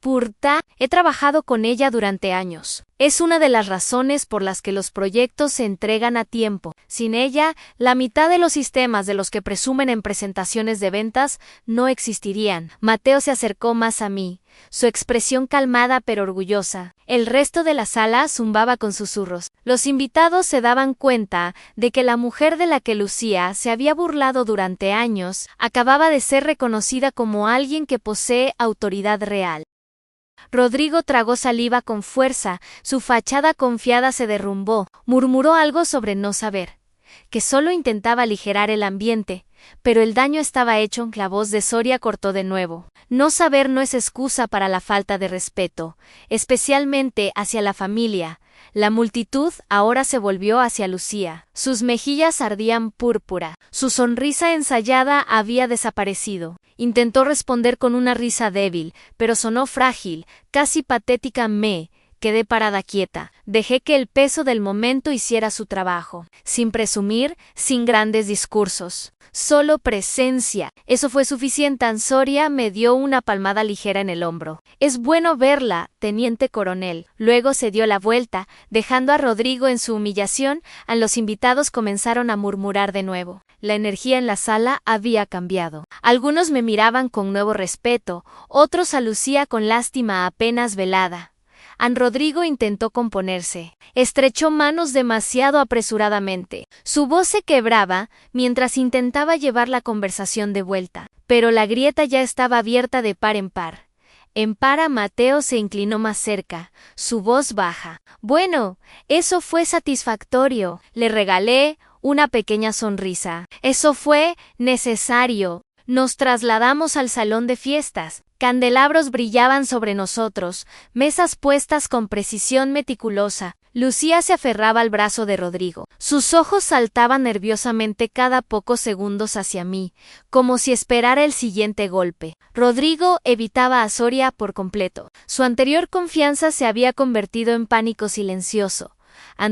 Purta, he trabajado con ella durante años. Es una de las razones por las que los proyectos se entregan a tiempo. Sin ella, la mitad de los sistemas de los que presumen en presentaciones de ventas no existirían. Mateo se acercó más a mí, su expresión calmada pero orgullosa. El resto de la sala zumbaba con susurros. Los invitados se daban cuenta de que la mujer de la que Lucía se había burlado durante años acababa de ser reconocida como alguien que posee autoridad real. Rodrigo tragó saliva con fuerza, su fachada confiada se derrumbó, murmuró algo sobre no saber, que solo intentaba aligerar el ambiente, pero el daño estaba hecho. La voz de Soria cortó de nuevo. No saber no es excusa para la falta de respeto, especialmente hacia la familia. La multitud ahora se volvió hacia Lucía. Sus mejillas ardían púrpura. Su sonrisa ensayada había desaparecido. Intentó responder con una risa débil, pero sonó frágil, casi patética. Me quedé parada quieta. Dejé que el peso del momento hiciera su trabajo. Sin presumir, sin grandes discursos. Solo presencia. Eso fue suficiente. Soria me dio una palmada ligera en el hombro. Es bueno verla, teniente coronel. Luego se dio la vuelta, dejando a Rodrigo en su humillación. Los invitados comenzaron a murmurar de nuevo. La energía en la sala había cambiado. Algunos me miraban con nuevo respeto, otros a Lucía con lástima apenas velada. Rodrigo intentó componerse. Estrechó manos demasiado apresuradamente. Su voz se quebraba mientras intentaba llevar la conversación de vuelta. Pero la grieta ya estaba abierta de par en par. En par, Mateo se inclinó más cerca, su voz baja. Bueno, eso fue satisfactorio. Le regalé una pequeña sonrisa. Eso fue necesario. Nos trasladamos al salón de fiestas. Candelabros brillaban sobre nosotros, mesas puestas con precisión meticulosa. Lucía se aferraba al brazo de Rodrigo. Sus ojos saltaban nerviosamente cada pocos segundos hacia mí, como si esperara el siguiente golpe. Rodrigo evitaba a Soria por completo. Su anterior confianza se había convertido en pánico silencioso.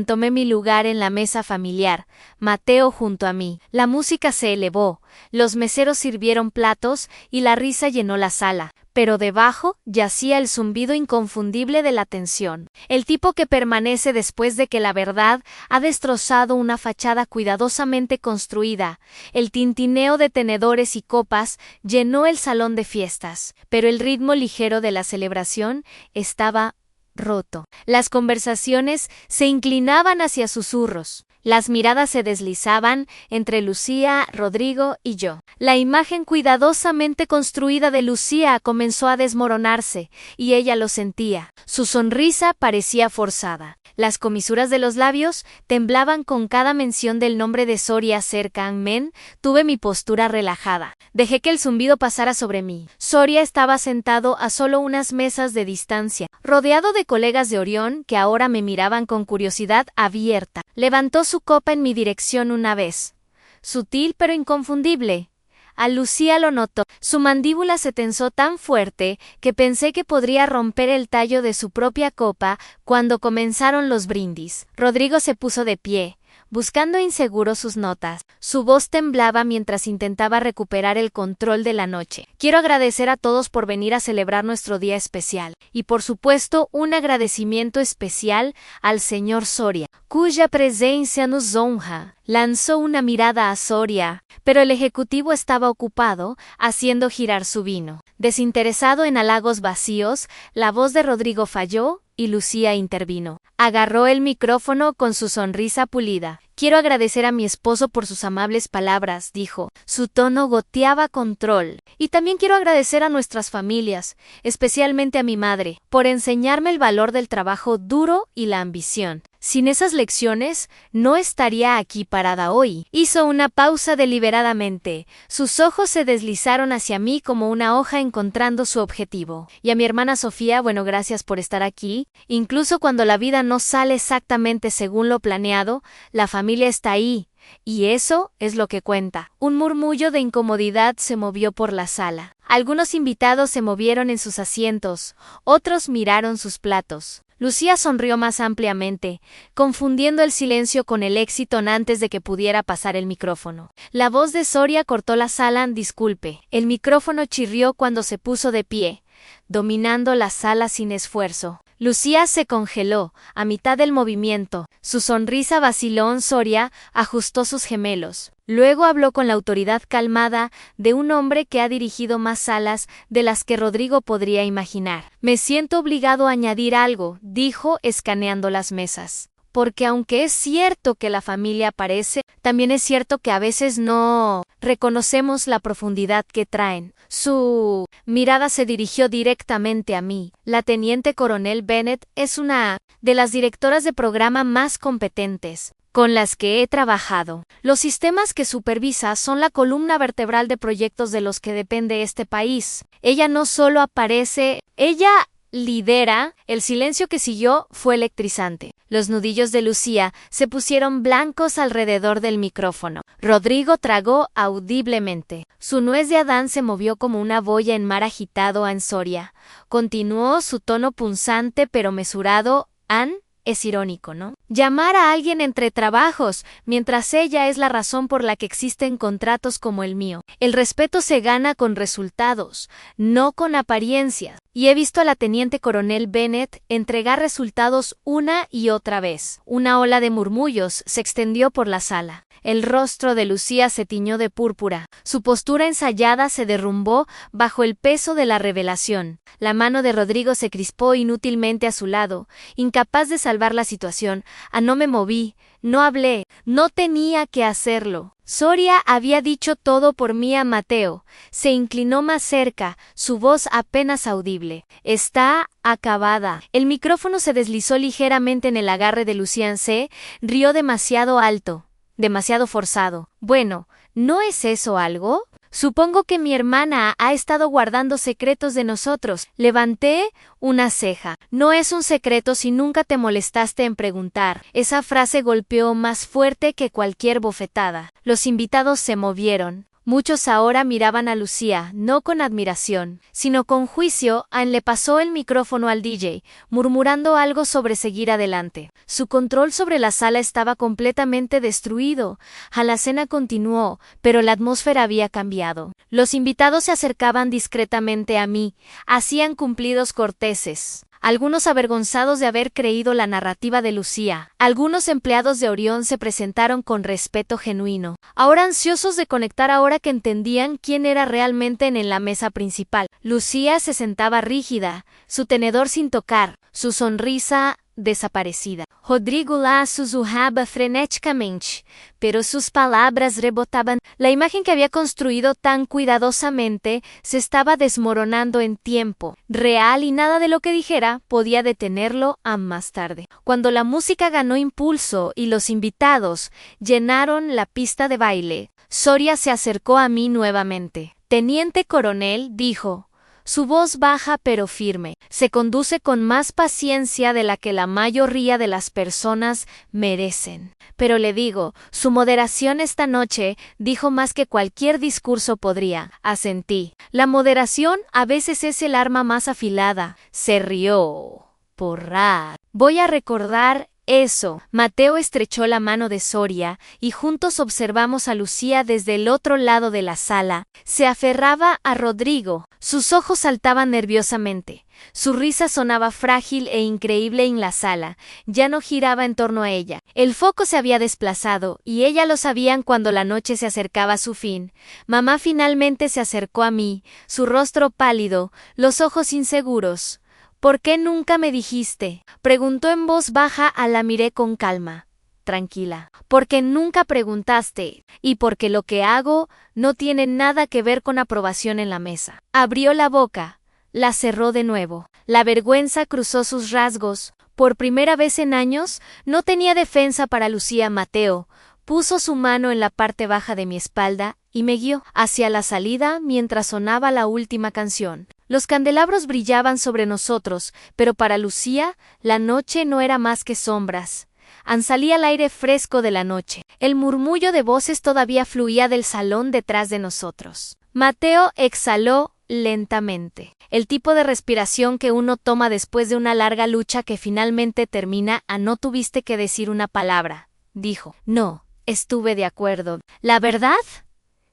Tomé mi lugar en la mesa familiar, Mateo junto a mí. La música se elevó, los meseros sirvieron platos y la risa llenó la sala, pero debajo yacía el zumbido inconfundible de la tensión. El tipo que permanece después de que la verdad ha destrozado una fachada cuidadosamente construida. El tintineo de tenedores y copas llenó el salón de fiestas, pero el ritmo ligero de la celebración estaba roto. Las conversaciones se inclinaban hacia susurros. Las miradas se deslizaban entre Lucía, Rodrigo y yo. La imagen cuidadosamente construida de Lucía comenzó a desmoronarse, y ella lo sentía. Su sonrisa parecía forzada. Las comisuras de los labios temblaban con cada mención del nombre de Soria cerca a Men. Tuve mi postura relajada. Dejé que el zumbido pasara sobre mí. Soria estaba sentado a solo unas mesas de distancia, rodeado de colegas de Orión que ahora me miraban con curiosidad abierta. Levantó su copa en mi dirección una vez. Sutil pero inconfundible. A Lucía lo notó. Su mandíbula se tensó tan fuerte que pensé que podría romper el tallo de su propia copa cuando comenzaron los brindis. Rodrigo se puso de pie, buscando inseguro sus notas. Su voz temblaba mientras intentaba recuperar el control de la noche. Quiero agradecer a todos por venir a celebrar nuestro día especial. Y por supuesto, un agradecimiento especial al señor Soria, cuya presencia nos honra. Lanzó una mirada a Soria, pero el ejecutivo estaba ocupado haciendo girar su vino. Desinteresado en halagos vacíos, la voz de Rodrigo falló y Lucía intervino. Agarró el micrófono con su sonrisa pulida. Quiero agradecer a mi esposo por sus amables palabras, dijo. Su tono goteaba control. Y también quiero agradecer a nuestras familias, especialmente a mi madre, por enseñarme el valor del trabajo duro y la ambición. Sin esas lecciones, no estaría aquí parada hoy. Hizo una pausa deliberadamente. Sus ojos se deslizaron hacia mí como una hoja encontrando su objetivo. Y a mi hermana Sofía, bueno, gracias por estar aquí. Incluso cuando la vida no sale exactamente según lo planeado, la familia está ahí. Y eso es lo que cuenta. Un murmullo de incomodidad se movió por la sala. Algunos invitados se movieron en sus asientos, otros miraron sus platos. Lucía sonrió más ampliamente, confundiendo el silencio con el éxito antes de que pudiera pasar el micrófono. La voz de Soria cortó la sala. Disculpe. El micrófono chirrió cuando se puso de pie. dominando la sala sin esfuerzo. Lucía se congeló, a mitad del movimiento. Su sonrisa vaciló. Soria ajustó sus gemelos. Luego habló con la autoridad calmada de un hombre que ha dirigido más salas de las que Rodrigo podría imaginar. Me siento obligado a añadir algo, dijo escaneando las mesas. Porque aunque es cierto que la familia aparece, también es cierto que a veces no reconocemos la profundidad que traen. Su mirada se dirigió directamente a mí. La teniente coronel Bennett es una de las directoras de programa más competentes con las que he trabajado. Los sistemas que supervisa son la columna vertebral de proyectos de los que depende este país. Ella no solo aparece, ella lidera. El silencio que siguió fue electrizante. Los nudillos de Lucía se pusieron blancos alrededor del micrófono. Rodrigo tragó audiblemente. Su nuez de Adán se movió como una boya en mar agitado. En Soria continuó su tono punzante pero mesurado. Ann, es irónico, ¿no? Llamar a alguien entre trabajos, mientras ella es la razón por la que existen contratos como el mío. El respeto se gana con resultados, no con apariencias. Y he visto a la teniente coronel Bennett entregar resultados una y otra vez. Una ola de murmullos se extendió por la sala. El rostro de Lucía se tiñó de púrpura. Su postura ensayada se derrumbó bajo el peso de la revelación. La mano de Rodrigo se crispó inútilmente a su lado, incapaz de salvar la situación. No me moví, no hablé, no tenía que hacerlo. Soria había dicho todo por mí a Mateo. Se inclinó más cerca, su voz apenas audible. Está acabada. El micrófono se deslizó ligeramente en el agarre de Lucien. Se rió demasiado alto, demasiado forzado. Bueno, ¿no es eso algo? Supongo que mi hermana ha estado guardando secretos de nosotros. Levanté una ceja. No es un secreto si nunca te molestaste en preguntar. Esa frase golpeó más fuerte que cualquier bofetada. Los invitados se movieron. Muchos ahora miraban a Lucía, no con admiración, sino con juicio. Ann le pasó el micrófono al DJ, murmurando algo sobre seguir adelante. Su control sobre la sala estaba completamente destruido. La cena continuó, pero la atmósfera había cambiado. Los invitados se acercaban discretamente a mí, hacían cumplidos corteses. Algunos avergonzados de haber creído la narrativa de Lucía. Algunos empleados de Orión se presentaron con respeto genuino, ahora ansiosos de conectar ahora que entendían quién era realmente en la mesa principal. Lucía se sentaba rígida, su tenedor sin tocar, su sonrisa desaparecida. Rodrigo la susurraba frenéticamente, pero sus palabras rebotaban. La imagen que había construido tan cuidadosamente se estaba desmoronando en tiempo real y nada de lo que dijera podía detenerlo a más tarde. Cuando la música ganó impulso y los invitados llenaron la pista de baile, Soria se acercó a mí nuevamente. Teniente coronel, dijo, su voz baja pero firme. Se conduce con más paciencia de la que la mayoría de las personas merecen. Pero le digo, su moderación esta noche dijo más que cualquier discurso podría. Asentí. La moderación a veces es el arma más afilada. Se rió. Porra. Voy a recordar eso. Mateo estrechó la mano de Soria y juntos observamos a Lucía desde el otro lado de la sala. Se aferraba a Rodrigo. Sus ojos saltaban nerviosamente. Su risa sonaba frágil e increíble en la sala. Ya no giraba en torno a ella. El foco se había desplazado y ella lo sabía cuando la noche se acercaba a su fin. Mamá finalmente se acercó a mí, su rostro pálido, los ojos inseguros. ¿Por qué nunca me dijiste? Preguntó en voz baja. La miré con calma. Tranquila. Porque nunca preguntaste, y porque lo que hago no tiene nada que ver con aprobación en la mesa. Abrió la boca, la cerró de nuevo. La vergüenza cruzó sus rasgos. Por primera vez en años, no tenía defensa para Lucía. Mateo puso su mano en la parte baja de mi espalda y me guió hacia la salida mientras sonaba la última canción. Los candelabros brillaban sobre nosotros, pero para Lucía, la noche no era más que sombras. Salía el aire fresco de la noche. El murmullo de voces todavía fluía del salón detrás de nosotros. Mateo exhaló lentamente. El tipo de respiración que uno toma después de una larga lucha que finalmente termina. No tuviste que decir una palabra, dijo. No, estuve de acuerdo. ¿La verdad?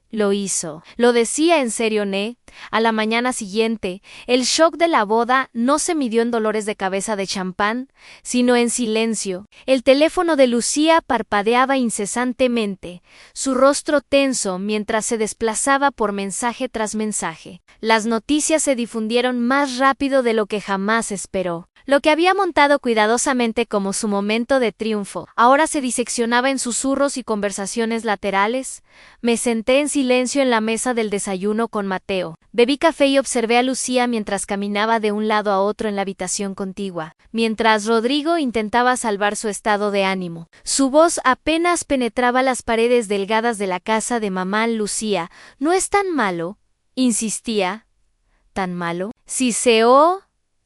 lo hizo. Lo decía en serio, ¿ne? A la mañana siguiente, el shock de la boda no se midió en dolores de cabeza de champán, sino en silencio. El teléfono de Lucía parpadeaba incesantemente, su rostro tenso mientras se desplazaba por mensaje tras mensaje. Las noticias se difundieron más rápido de lo que jamás esperó. Lo que había montado cuidadosamente como su momento de triunfo, ahora se diseccionaba en susurros y conversaciones laterales. Me senté en silencio en la mesa del desayuno con Mateo. Bebí café y observé a Lucía mientras caminaba de un lado a otro en la habitación contigua, mientras Rodrigo intentaba salvar su estado de ánimo. Su voz apenas penetraba las paredes delgadas de la casa de mamá. Lucía, no es tan malo, insistía. ¿Tan malo? Si se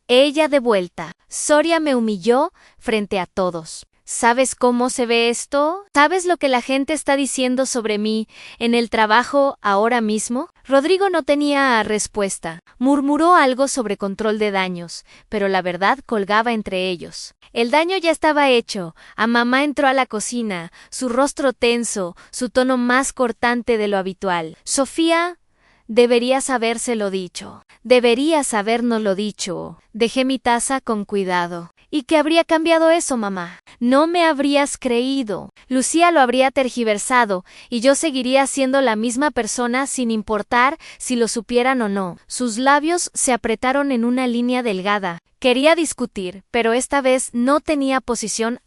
ella de vuelta. Soria me humilló frente a todos. ¿Sabes cómo se ve esto? ¿Sabes lo que la gente está diciendo sobre mí en el trabajo ahora mismo? Rodrigo no tenía respuesta. Murmuró algo sobre control de daños, pero la verdad colgaba entre ellos. El daño ya estaba hecho. A mamá entró a la cocina, su rostro tenso, su tono más cortante de lo habitual. Sofía, deberías habérselo dicho. Deberías habérnoslo dicho. Dejé mi taza con cuidado. ¿Y qué habría cambiado eso, mamá? No me habrías creído. Lucía lo habría tergiversado, y yo seguiría siendo la misma persona sin importar si lo supieran o no. Sus labios se apretaron en una línea delgada. Quería discutir, pero esta vez no tenía posición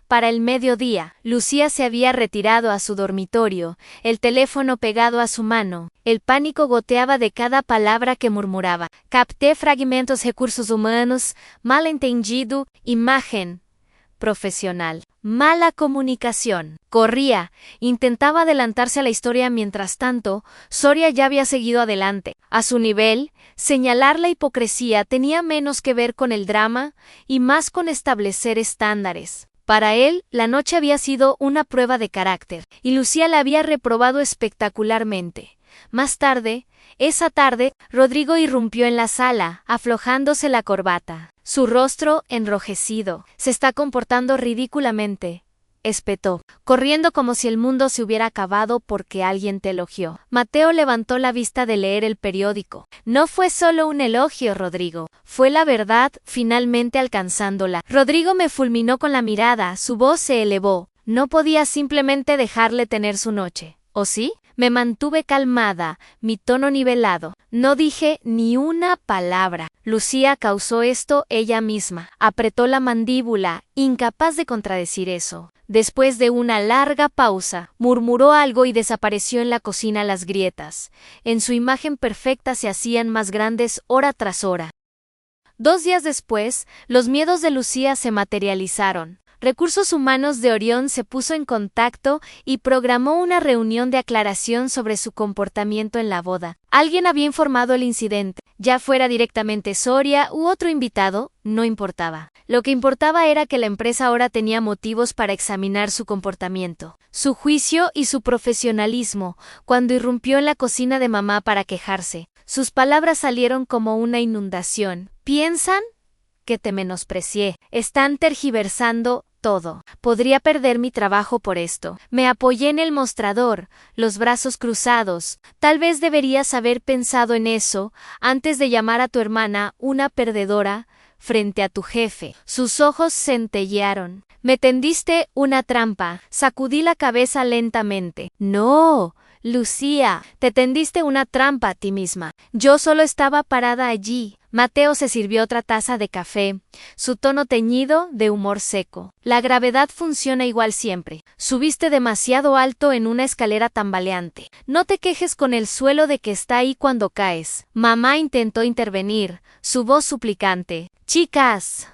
para el mediodía. Lucía se había retirado a su dormitorio, el teléfono pegado a su mano. El pánico goteaba de cada palabra que murmuraba. Capté fragmentos recursos humanos, malentendido, imagen profesional, mala comunicación. Corría, intentaba adelantarse a la historia. Mientras tanto, Soria ya había seguido adelante. A su nivel, señalar la hipocresía tenía menos que ver con el drama y más con establecer estándares. Para él, la noche había sido una prueba de carácter, y Lucía la había reprobado espectacularmente. Más tarde, esa tarde, Rodrigo irrumpió en la sala, aflojándose la corbata. Su rostro enrojecido. Se está comportando ridículamente, espetó, corriendo como si el mundo se hubiera acabado porque alguien te elogió. Mateo levantó la vista de leer el periódico. No fue solo un elogio, Rodrigo. Fue la verdad, finalmente alcanzándola. Rodrigo me fulminó con la mirada, su voz se elevó. No podía simplemente dejarle tener su noche. ¿O sí? Me mantuve calmada, mi tono nivelado. No dije ni una palabra. Lucía causó esto ella misma. Apretó la mandíbula, incapaz de contradecir eso. Después de una larga pausa, murmuró algo y desapareció en la cocina. Las grietas, en su imagen perfecta, se hacían más grandes hora tras hora. 2 días después, los miedos de Lucía se materializaron. Recursos Humanos de Orión se puso en contacto y programó una reunión de aclaración sobre su comportamiento en la boda. Alguien había informado el incidente, ya fuera directamente Soria u otro invitado, no importaba. Lo que importaba era que la empresa ahora tenía motivos para examinar su comportamiento, su juicio y su profesionalismo. Cuando irrumpió en la cocina de mamá para quejarse, sus palabras salieron como una inundación. ¿Piensan que te menosprecié? Están tergiversando todo. Podría perder mi trabajo por esto. Me apoyé en el mostrador, los brazos cruzados. Tal vez deberías haber pensado en eso antes de llamar a tu hermana una perdedora frente a tu jefe. Sus ojos centellearon. Me tendiste una trampa. Sacudí la cabeza lentamente. No, Lucía, te tendiste una trampa a ti misma. Yo solo estaba parada allí. Mateo se sirvió otra taza de café, su tono teñido de humor seco. La gravedad funciona igual siempre. Subiste demasiado alto en una escalera tambaleante. No te quejes con el suelo de que está ahí cuando caes. Mamá intentó intervenir, su voz suplicante. Chicas,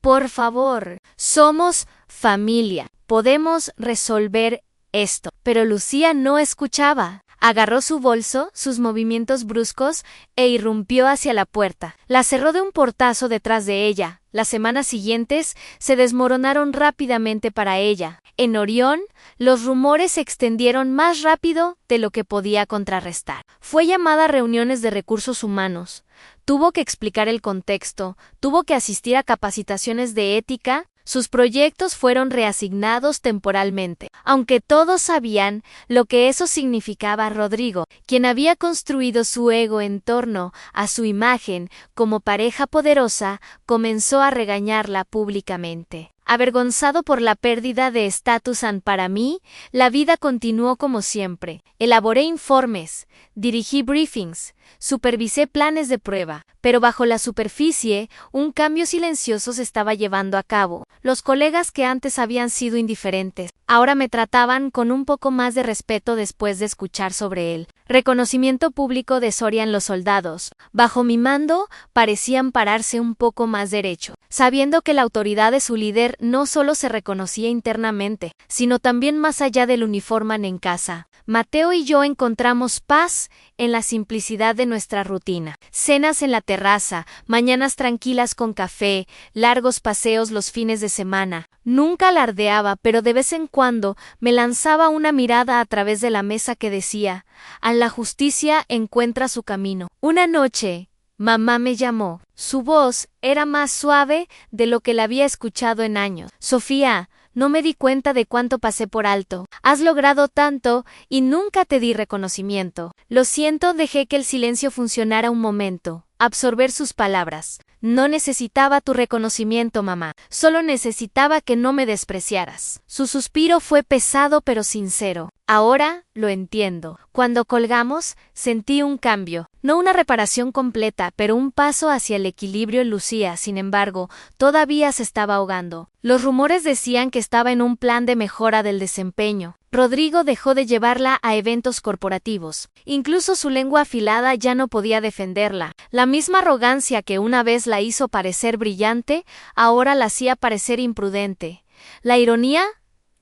por favor, somos familia. Podemos resolver esto. Pero Lucía no escuchaba. Agarró su bolso, sus movimientos bruscos, e irrumpió hacia la puerta. La cerró de un portazo detrás de ella. Las semanas siguientes se desmoronaron rápidamente para ella. En Orión, los rumores se extendieron más rápido de lo que podía contrarrestar. Fue llamada a reuniones de recursos humanos. Tuvo que explicar el contexto, tuvo que asistir a capacitaciones de ética. Sus proyectos fueron reasignados temporalmente. Aunque todos sabían lo que eso significaba, Rodrigo, quien había construido su ego en torno a su imagen como pareja poderosa, comenzó a regañarla públicamente. Avergonzado por la pérdida de estatus, para mí, la vida continuó como siempre. Elaboré informes, dirigí briefings, supervisé planes de prueba, pero bajo la superficie, un cambio silencioso se estaba llevando a cabo. Los colegas que antes habían sido indiferentes, ahora me trataban con un poco más de respeto después de escuchar sobre él. Reconocimiento público de Soria en los soldados. Bajo mi mando, parecían pararse un poco más derecho, sabiendo que la autoridad de su líder no solo se reconocía internamente, sino también más allá del uniforme en casa. Mateo y yo encontramos paz en la simplicidad de nuestra rutina. Cenas en la terraza, mañanas tranquilas con café, largos paseos los fines de semana. Nunca alardeaba, pero de vez en cuando me lanzaba una mirada a través de la mesa que decía: «A la justicia encuentra su camino». Una noche, mamá me llamó. Su voz era más suave de lo que la había escuchado en años. «Sofía, no me di cuenta de cuánto pasé por alto. Has logrado tanto y nunca te di reconocimiento». Lo siento, dejé que el silencio funcionara un momento. Absorber sus palabras. «No necesitaba tu reconocimiento, mamá. Solo necesitaba que no me despreciaras». Su suspiro fue pesado pero sincero. «Ahora lo entiendo». Cuando colgamos, sentí un cambio. No una reparación completa, pero un paso hacia el equilibrio en Lucía. Sin embargo, todavía se estaba ahogando. Los rumores decían que estaba en un plan de mejora del desempeño. Rodrigo dejó de llevarla a eventos corporativos. Incluso su lengua afilada ya no podía defenderla. La misma arrogancia que una vez la hizo parecer brillante, ahora la hacía parecer imprudente. La ironía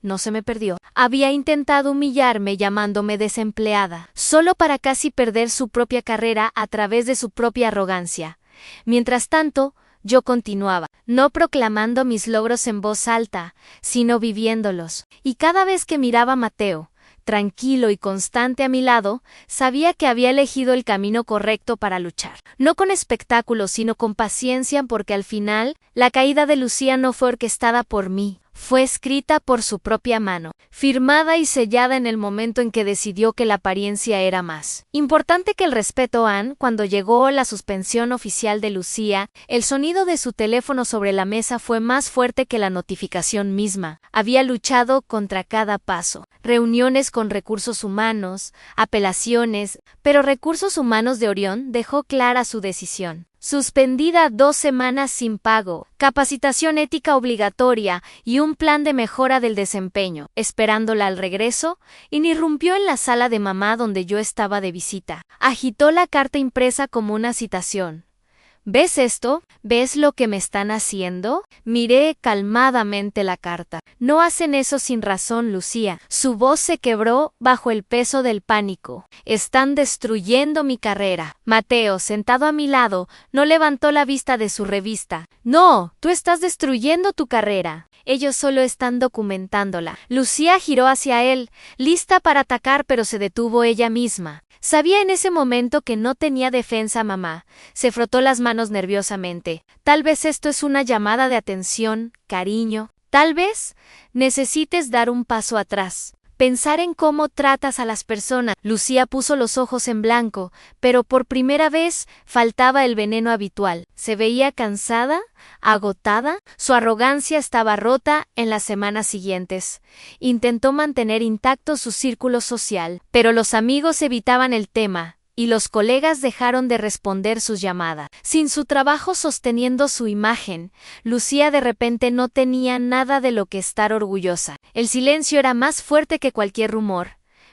no se me perdió. Había intentado humillarme llamándome desempleada, solo para casi perder su propia carrera a través de su propia arrogancia. Mientras tanto, yo continuaba, no proclamando mis logros en voz alta, sino viviéndolos. Y cada vez que miraba a Mateo, tranquilo y constante a mi lado, sabía que había elegido el camino correcto para luchar. No con espectáculos, sino con paciencia, porque al final, la caída de Lucía no fue orquestada por mí. Fue escrita por su propia mano, firmada y sellada en el momento en que decidió que la apariencia era más importante que el respeto. Cuando llegó la suspensión oficial de Lucía, el sonido de su teléfono sobre la mesa fue más fuerte que la notificación misma. Había luchado contra cada paso. Reuniones con recursos humanos, apelaciones, pero Recursos Humanos de Orión dejó clara su decisión. Suspendida 2 semanas sin pago, capacitación ética obligatoria y un plan de mejora del desempeño. Esperándola al regreso, irrumpió en la sala de mamá donde yo estaba de visita. Agitó la carta impresa como una citación. ¿Ves esto? ¿Ves lo que me están haciendo? Miré calmadamente la carta. No hacen eso sin razón, Lucía. Su voz se quebró bajo el peso del pánico. Están destruyendo mi carrera. Mateo, sentado a mi lado, no levantó la vista de su revista. No, tú estás destruyendo tu carrera. Ellos solo están documentándola. Lucía giró hacia él, lista para atacar, pero se detuvo ella misma. Sabía en ese momento que no tenía defensa, mamá. Se frotó las manos nerviosamente. Tal vez esto es una llamada de atención, cariño. Tal vez necesites dar un paso atrás. Pensar en cómo tratas a las personas. Lucía puso los ojos en blanco, pero por primera vez faltaba el veneno habitual. Se veía cansada, agotada. Su arrogancia estaba rota en las semanas siguientes. Intentó mantener intacto su círculo social, pero los amigos evitaban el tema, y los colegas dejaron de responder sus llamadas. Sin su trabajo sosteniendo su imagen, Lucía de repente no tenía nada de lo que estar orgullosa. El silencio era más fuerte que cualquier rumor.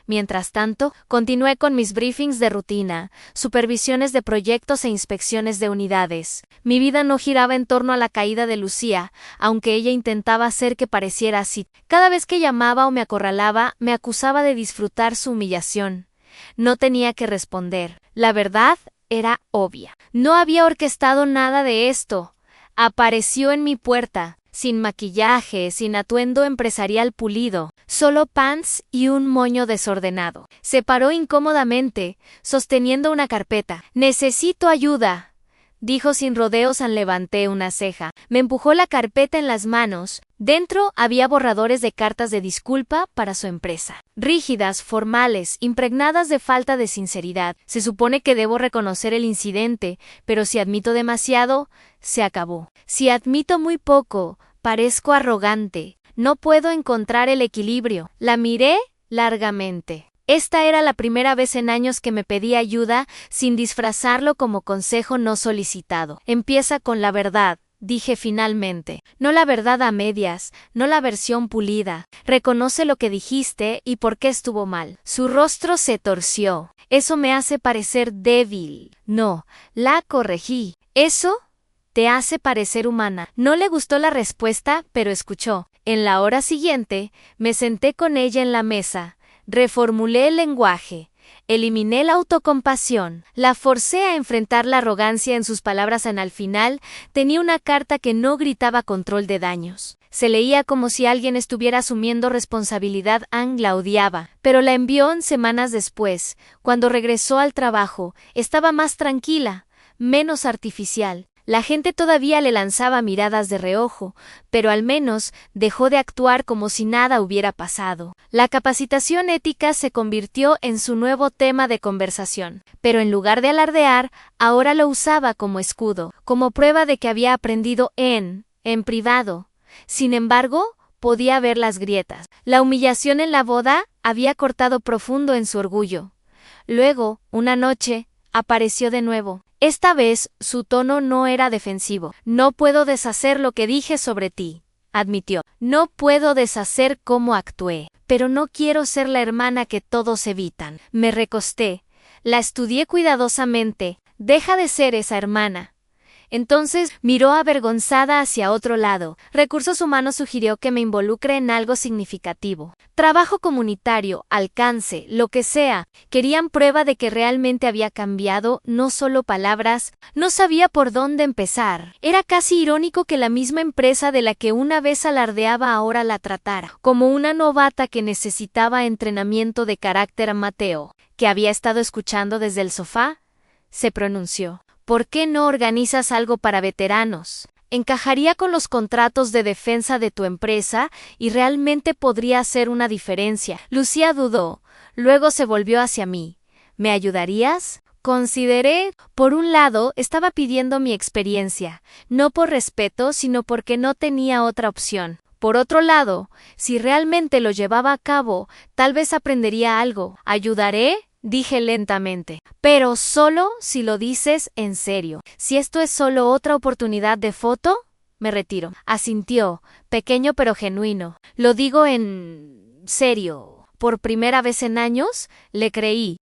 Mientras tanto, continué con mis briefings de rutina, supervisiones de proyectos e inspecciones de unidades. Mi vida no giraba en torno a la caída de Lucía, aunque ella intentaba hacer que pareciera así. Cada vez que llamaba o me acorralaba, me acusaba de disfrutar su humillación. No tenía que responder. La verdad era obvia. No había orquestado nada de esto. Apareció en mi puerta, sin maquillaje, sin atuendo empresarial pulido, solo pants y un moño desordenado. Se paró incómodamente, sosteniendo una carpeta. «Necesito ayuda», dijo sin rodeos. Levanté una ceja. Me empujó la carpeta en las manos, Dentro había borradores de cartas de disculpa para su empresa. Rígidas, formales, impregnadas de falta de sinceridad. Se supone que debo reconocer el incidente, pero si admito demasiado, se acabó. Si admito muy poco, parezco arrogante. No puedo encontrar el equilibrio. La miré largamente. Esta era la primera vez en años que me pedía ayuda sin disfrazarlo como consejo no solicitado. Empieza con la verdad, dije finalmente. No la verdad a medias, no la versión pulida. Reconoce lo que dijiste y por qué estuvo mal. Su rostro se torció. Eso me hace parecer débil. No, la corregí. Eso te hace parecer humana. No le gustó la respuesta, pero escuchó. En la hora siguiente, me senté con ella en la mesa. Reformulé el lenguaje. Eliminé la autocompasión. La forcé a enfrentar la arrogancia en sus palabras al final. Tenía una carta que no gritaba control de daños. Se leía como si alguien estuviera asumiendo responsabilidad. Ann la odiaba, pero la envió semanas después. Cuando regresó al trabajo, estaba más tranquila, menos artificial. La gente todavía le lanzaba miradas de reojo, pero al menos dejó de actuar como si nada hubiera pasado. La capacitación ética se convirtió en su nuevo tema de conversación, pero en lugar de alardear, ahora lo usaba como escudo, como prueba de que había aprendido en privado. Sin embargo, podía ver las grietas. La humillación en la boda había cortado profundo en su orgullo. Luego, una noche, apareció de nuevo. Esta vez, su tono no era defensivo. No puedo deshacer lo que dije sobre ti, admitió. No puedo deshacer cómo actué, pero no quiero ser la hermana que todos evitan. Me recosté. La estudié cuidadosamente. Deja de ser esa hermana. Entonces miró avergonzada hacia otro lado. Recursos Humanos sugirió que me involucre en algo significativo. Trabajo comunitario, alcance, lo que sea. Querían prueba de que realmente había cambiado, no solo palabras. No sabía por dónde empezar. Era casi irónico que la misma empresa de la que una vez alardeaba ahora la tratara como una novata que necesitaba entrenamiento de carácter. Mateo, que había estado escuchando desde el sofá, se pronunció. ¿Por qué no organizas algo para veteranos? Encajaría con los contratos de defensa de tu empresa y realmente podría hacer una diferencia. Lucía dudó, luego se volvió hacia mí. ¿Me ayudarías? Consideré. Por un lado, estaba pidiendo mi experiencia, no por respeto, sino porque no tenía otra opción. Por otro lado, si realmente lo llevaba a cabo, tal vez aprendería algo. ¿Ayudaré? Dije lentamente, pero solo si lo dices en serio. Si esto es solo otra oportunidad de foto, me retiro. Asintió, pequeño pero genuino. Lo digo en serio. Por primera vez en años, le creí.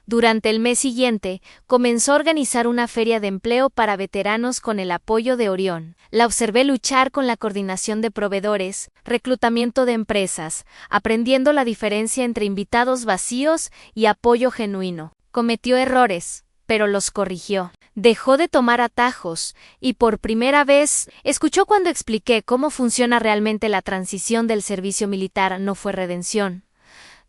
Durante el mes siguiente, comenzó a organizar una feria de empleo para veteranos con el apoyo de Orión. La observé luchar con la coordinación de proveedores, reclutamiento de empresas, aprendiendo la diferencia entre invitados vacíos y apoyo genuino. Cometió errores, pero los corrigió. Dejó de tomar atajos y por primera vez escuchó cuando expliqué cómo funciona realmente la transición del servicio militar. No fue redención.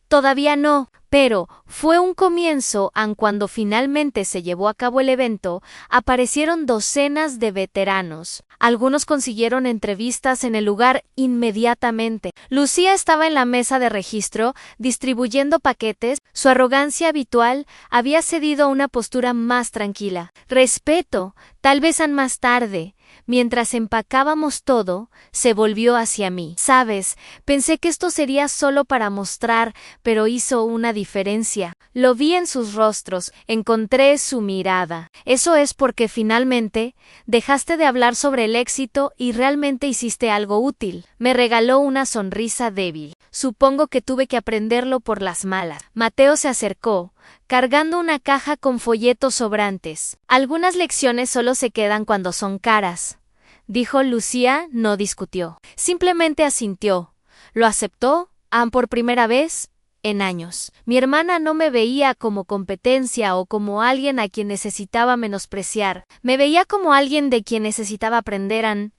Todavía no, pero fue un comienzo. Cuando finalmente se llevó a cabo el evento, aparecieron docenas de veteranos. Algunos consiguieron entrevistas en el lugar inmediatamente. Lucía estaba en la mesa de registro, distribuyendo paquetes. Su arrogancia habitual había cedido a una postura más tranquila. Respeto, tal vez más tarde. Mientras empacábamos todo, se volvió hacia mí. Sabes, pensé que esto sería solo para mostrar, pero hizo una diferencia. Lo vi en sus rostros, encontré su mirada. Eso es porque finalmente dejaste de hablar sobre el éxito y realmente hiciste algo útil. Me regaló una sonrisa débil. Supongo que tuve que aprenderlo por las malas. Mateo se acercó, cargando una caja con folletos sobrantes. Algunas lecciones solo se quedan cuando son caras, dijo Lucía. No discutió. Simplemente asintió. Lo aceptó, por primera vez en años. Mi hermana no me veía como competencia o como alguien a quien necesitaba menospreciar. Me veía como alguien de quien necesitaba aprender.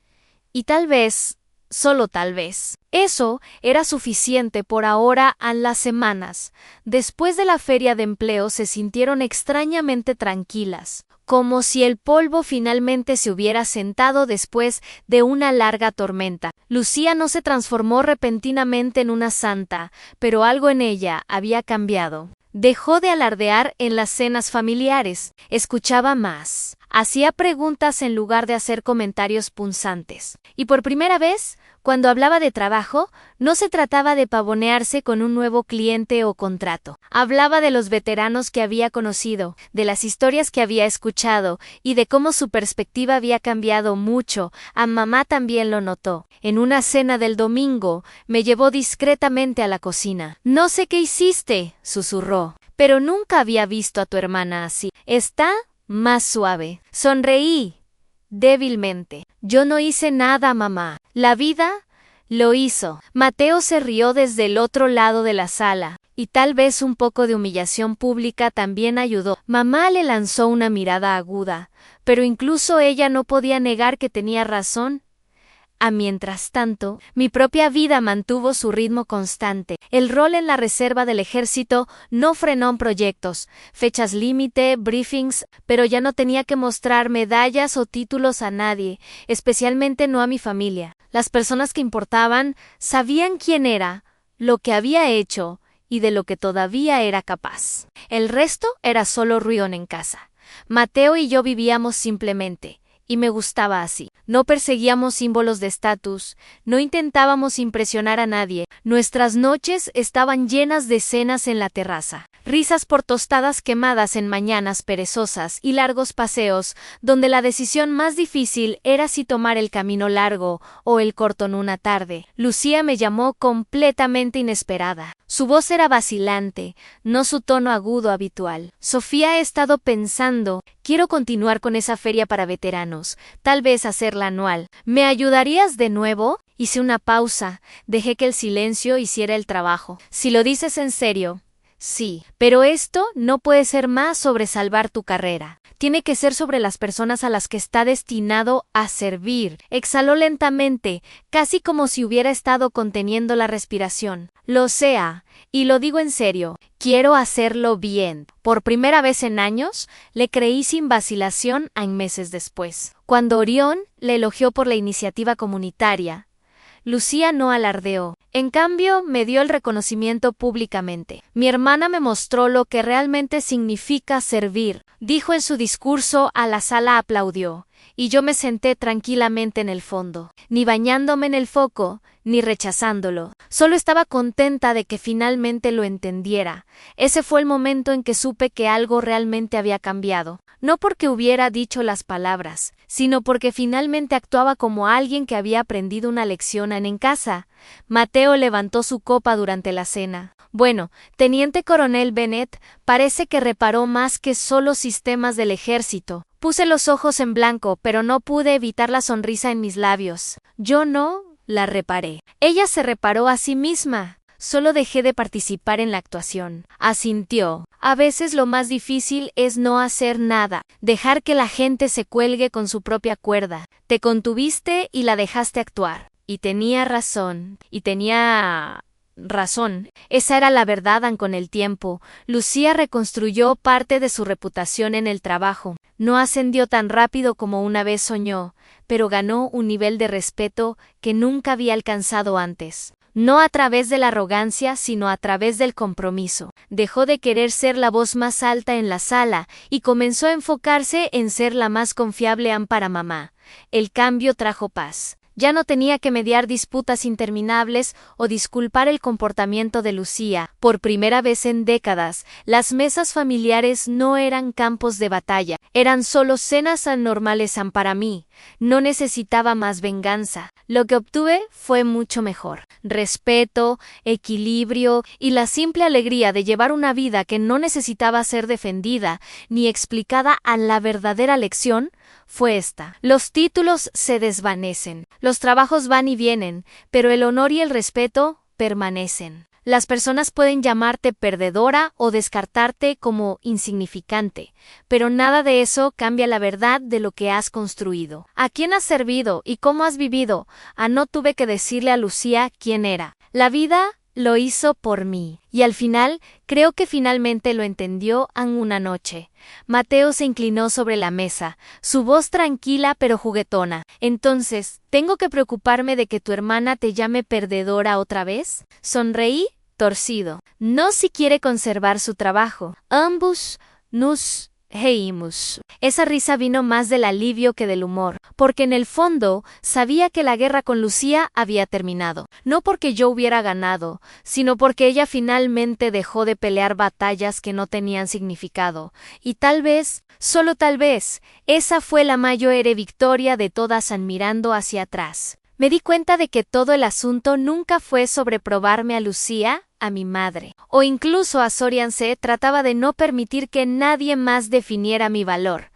Y tal vez, solo tal vez, eso era suficiente por ahora. Las semanas después de la feria de empleo se sintieron extrañamente tranquilas. como si el polvo finalmente se hubiera sentado después de una larga tormenta. Lucía no se transformó repentinamente en una santa, pero algo en ella había cambiado. Dejó de alardear en las cenas familiares, escuchaba más, hacía preguntas en lugar de hacer comentarios punzantes. Y por primera vez, cuando hablaba de trabajo, no se trataba de pavonearse con un nuevo cliente o contrato. Hablaba de los veteranos que había conocido, de las historias que había escuchado y de cómo su perspectiva había cambiado mucho. A mamá también lo notó. En una cena del domingo, me llevó discretamente a la cocina. «No sé qué hiciste», susurró, «pero nunca había visto a tu hermana así. Está más suave». Sonreí débilmente. «Yo no hice nada, mamá. La vida lo hizo». Mateo se rió desde el otro lado de la sala, y tal vez un poco de humillación pública también ayudó. Mamá le lanzó una mirada aguda, pero incluso ella no podía negar que tenía razón. Mientras tanto, mi propia vida mantuvo su ritmo constante. El rol en la reserva del ejército no frenó en proyectos, fechas límite, briefings, pero ya no tenía que mostrar medallas o títulos a nadie, especialmente no a mi familia. Las personas que importaban sabían quién era, lo que había hecho y de lo que todavía era capaz. El resto era solo ruido en casa. Mateo y yo vivíamos simplemente. Y me gustaba así. No perseguíamos símbolos de estatus, no intentábamos impresionar a nadie. Nuestras noches estaban llenas de cenas en la terraza, risas por tostadas quemadas en mañanas perezosas y largos paseos, donde la decisión más difícil era si tomar el camino largo o el corto en una tarde. Lucía me llamó completamente inesperada. Su voz era vacilante, no su tono agudo habitual. «Sofía, he estado pensando, quiero continuar con esa feria para veteranos, tal vez hacerla anual. ¿Me ayudarías de nuevo?» Hice una pausa, dejé que el silencio hiciera el trabajo. «Si lo dices en serio, sí, pero esto no puede ser más sobre salvar tu carrera. Tiene que ser sobre las personas a las que está destinado a servir». Exhaló lentamente, casi como si hubiera estado conteniendo la respiración. «Lo sea, y lo digo en serio, quiero hacerlo bien». Por primera vez en años, le creí sin vacilación meses después. Cuando Orión le elogió por la iniciativa comunitaria, Lucía no alardeó. En cambio, me dio el reconocimiento públicamente. «Mi hermana me mostró lo que realmente significa servir», dijo en su discurso. A la sala aplaudió, y yo me senté tranquilamente en el fondo, ni bañándome en el foco, ni rechazándolo. Solo estaba contenta de que finalmente lo entendiera. Ese fue el momento en que supe que algo realmente había cambiado. No porque hubiera dicho las palabras, sino porque finalmente actuaba como alguien que había aprendido una lección en casa. Mateo levantó su copa durante la cena. «Bueno, teniente coronel Bennett, parece que reparó más que solo sistemas del ejército». Puse los ojos en blanco, pero no pude evitar la sonrisa en mis labios. «Yo no la reparé. Ella se reparó a sí misma. Solo dejé de participar en la actuación». Asintió. «A veces lo más difícil es no hacer nada, dejar que la gente se cuelgue con su propia cuerda. Te contuviste y la dejaste actuar. Y tenía razón. Esa era la verdad. Con el tiempo, Lucía reconstruyó parte de su reputación en el trabajo. No ascendió tan rápido como una vez soñó, pero ganó un nivel de respeto que nunca había alcanzado antes. No a través de la arrogancia, sino a través del compromiso. Dejó de querer ser la voz más alta en la sala y comenzó a enfocarse en ser la más confiable para mamá. El cambio trajo paz. Ya no tenía que mediar disputas interminables o disculpar el comportamiento de Lucía. Por primera vez en décadas, las mesas familiares no eran campos de batalla, eran solo cenas normales para mí. No necesitaba más venganza. Lo que obtuve fue mucho mejor. Respeto, equilibrio y la simple alegría de llevar una vida que no necesitaba ser defendida ni explicada. La verdadera lección fue esta. Los títulos se desvanecen, los trabajos van y vienen, pero el honor y el respeto permanecen. Las personas pueden llamarte perdedora o descartarte como insignificante, pero nada de eso cambia la verdad de lo que has construido. ¿A quién has servido y cómo has vivido? No tuve que decirle a Lucía quién era. La vida lo hizo por mí. Y al final, creo que finalmente lo entendió en una noche. Mateo se inclinó sobre la mesa, su voz tranquila pero juguetona. Entonces, ¿tengo que preocuparme de que tu hermana te llame perdedora otra vez? Sonreí, torcido. No si quiere conservar su trabajo. Ambos nos reímos. Esa risa vino más del alivio que del humor, porque en el fondo sabía que la guerra con Lucía había terminado. No porque yo hubiera ganado, sino porque ella finalmente dejó de pelear batallas que no tenían significado. Y tal vez, solo tal vez, esa fue la mayor victoria de todas mirando hacia atrás. Me di cuenta de que todo el asunto nunca fue sobre probarme a Lucía, a mi madre, o incluso a Soriance. Trataba de no permitir que nadie más definiera mi valor.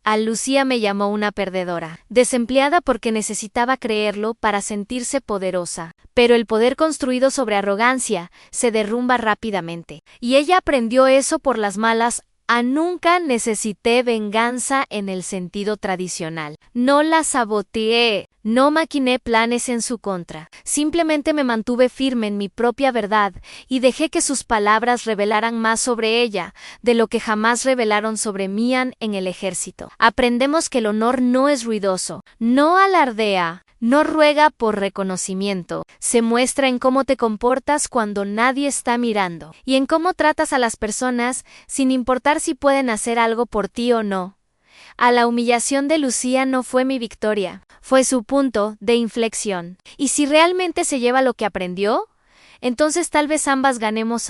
A Lucía me llamó una perdedora, desempleada porque necesitaba creerlo para sentirse poderosa. Pero el poder construido sobre arrogancia se derrumba rápidamente. Y ella aprendió eso por las malas. Nunca necesité venganza en el sentido tradicional. No la saboteé, no maquiné planes en su contra. Simplemente me mantuve firme en mi propia verdad y dejé que sus palabras revelaran más sobre ella de lo que jamás revelaron sobre mí en el ejército. Aprendemos que el honor no es ruidoso, no alardea, no ruega por reconocimiento, se muestra en cómo te comportas cuando nadie está mirando, y en cómo tratas a las personas sin importar si pueden hacer algo por ti o no. La humillación de Lucía no fue mi victoria, fue su punto de inflexión. Y si realmente se lleva lo que aprendió, entonces tal vez ambas ganemos,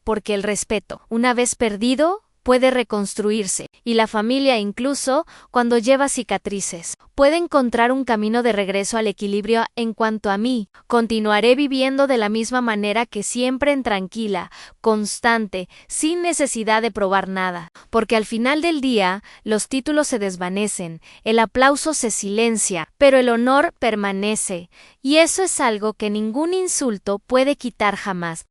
porque el respeto, una vez perdido, puede reconstruirse, y la familia, incluso cuando lleva cicatrices, puede encontrar un camino de regreso al equilibrio. En cuanto a mí, continuaré viviendo de la misma manera que siempre, en tranquila, constante, sin necesidad de probar nada, porque al final del día, los títulos se desvanecen, el aplauso se silencia, pero el honor permanece, y eso es algo que ningún insulto puede quitar jamás.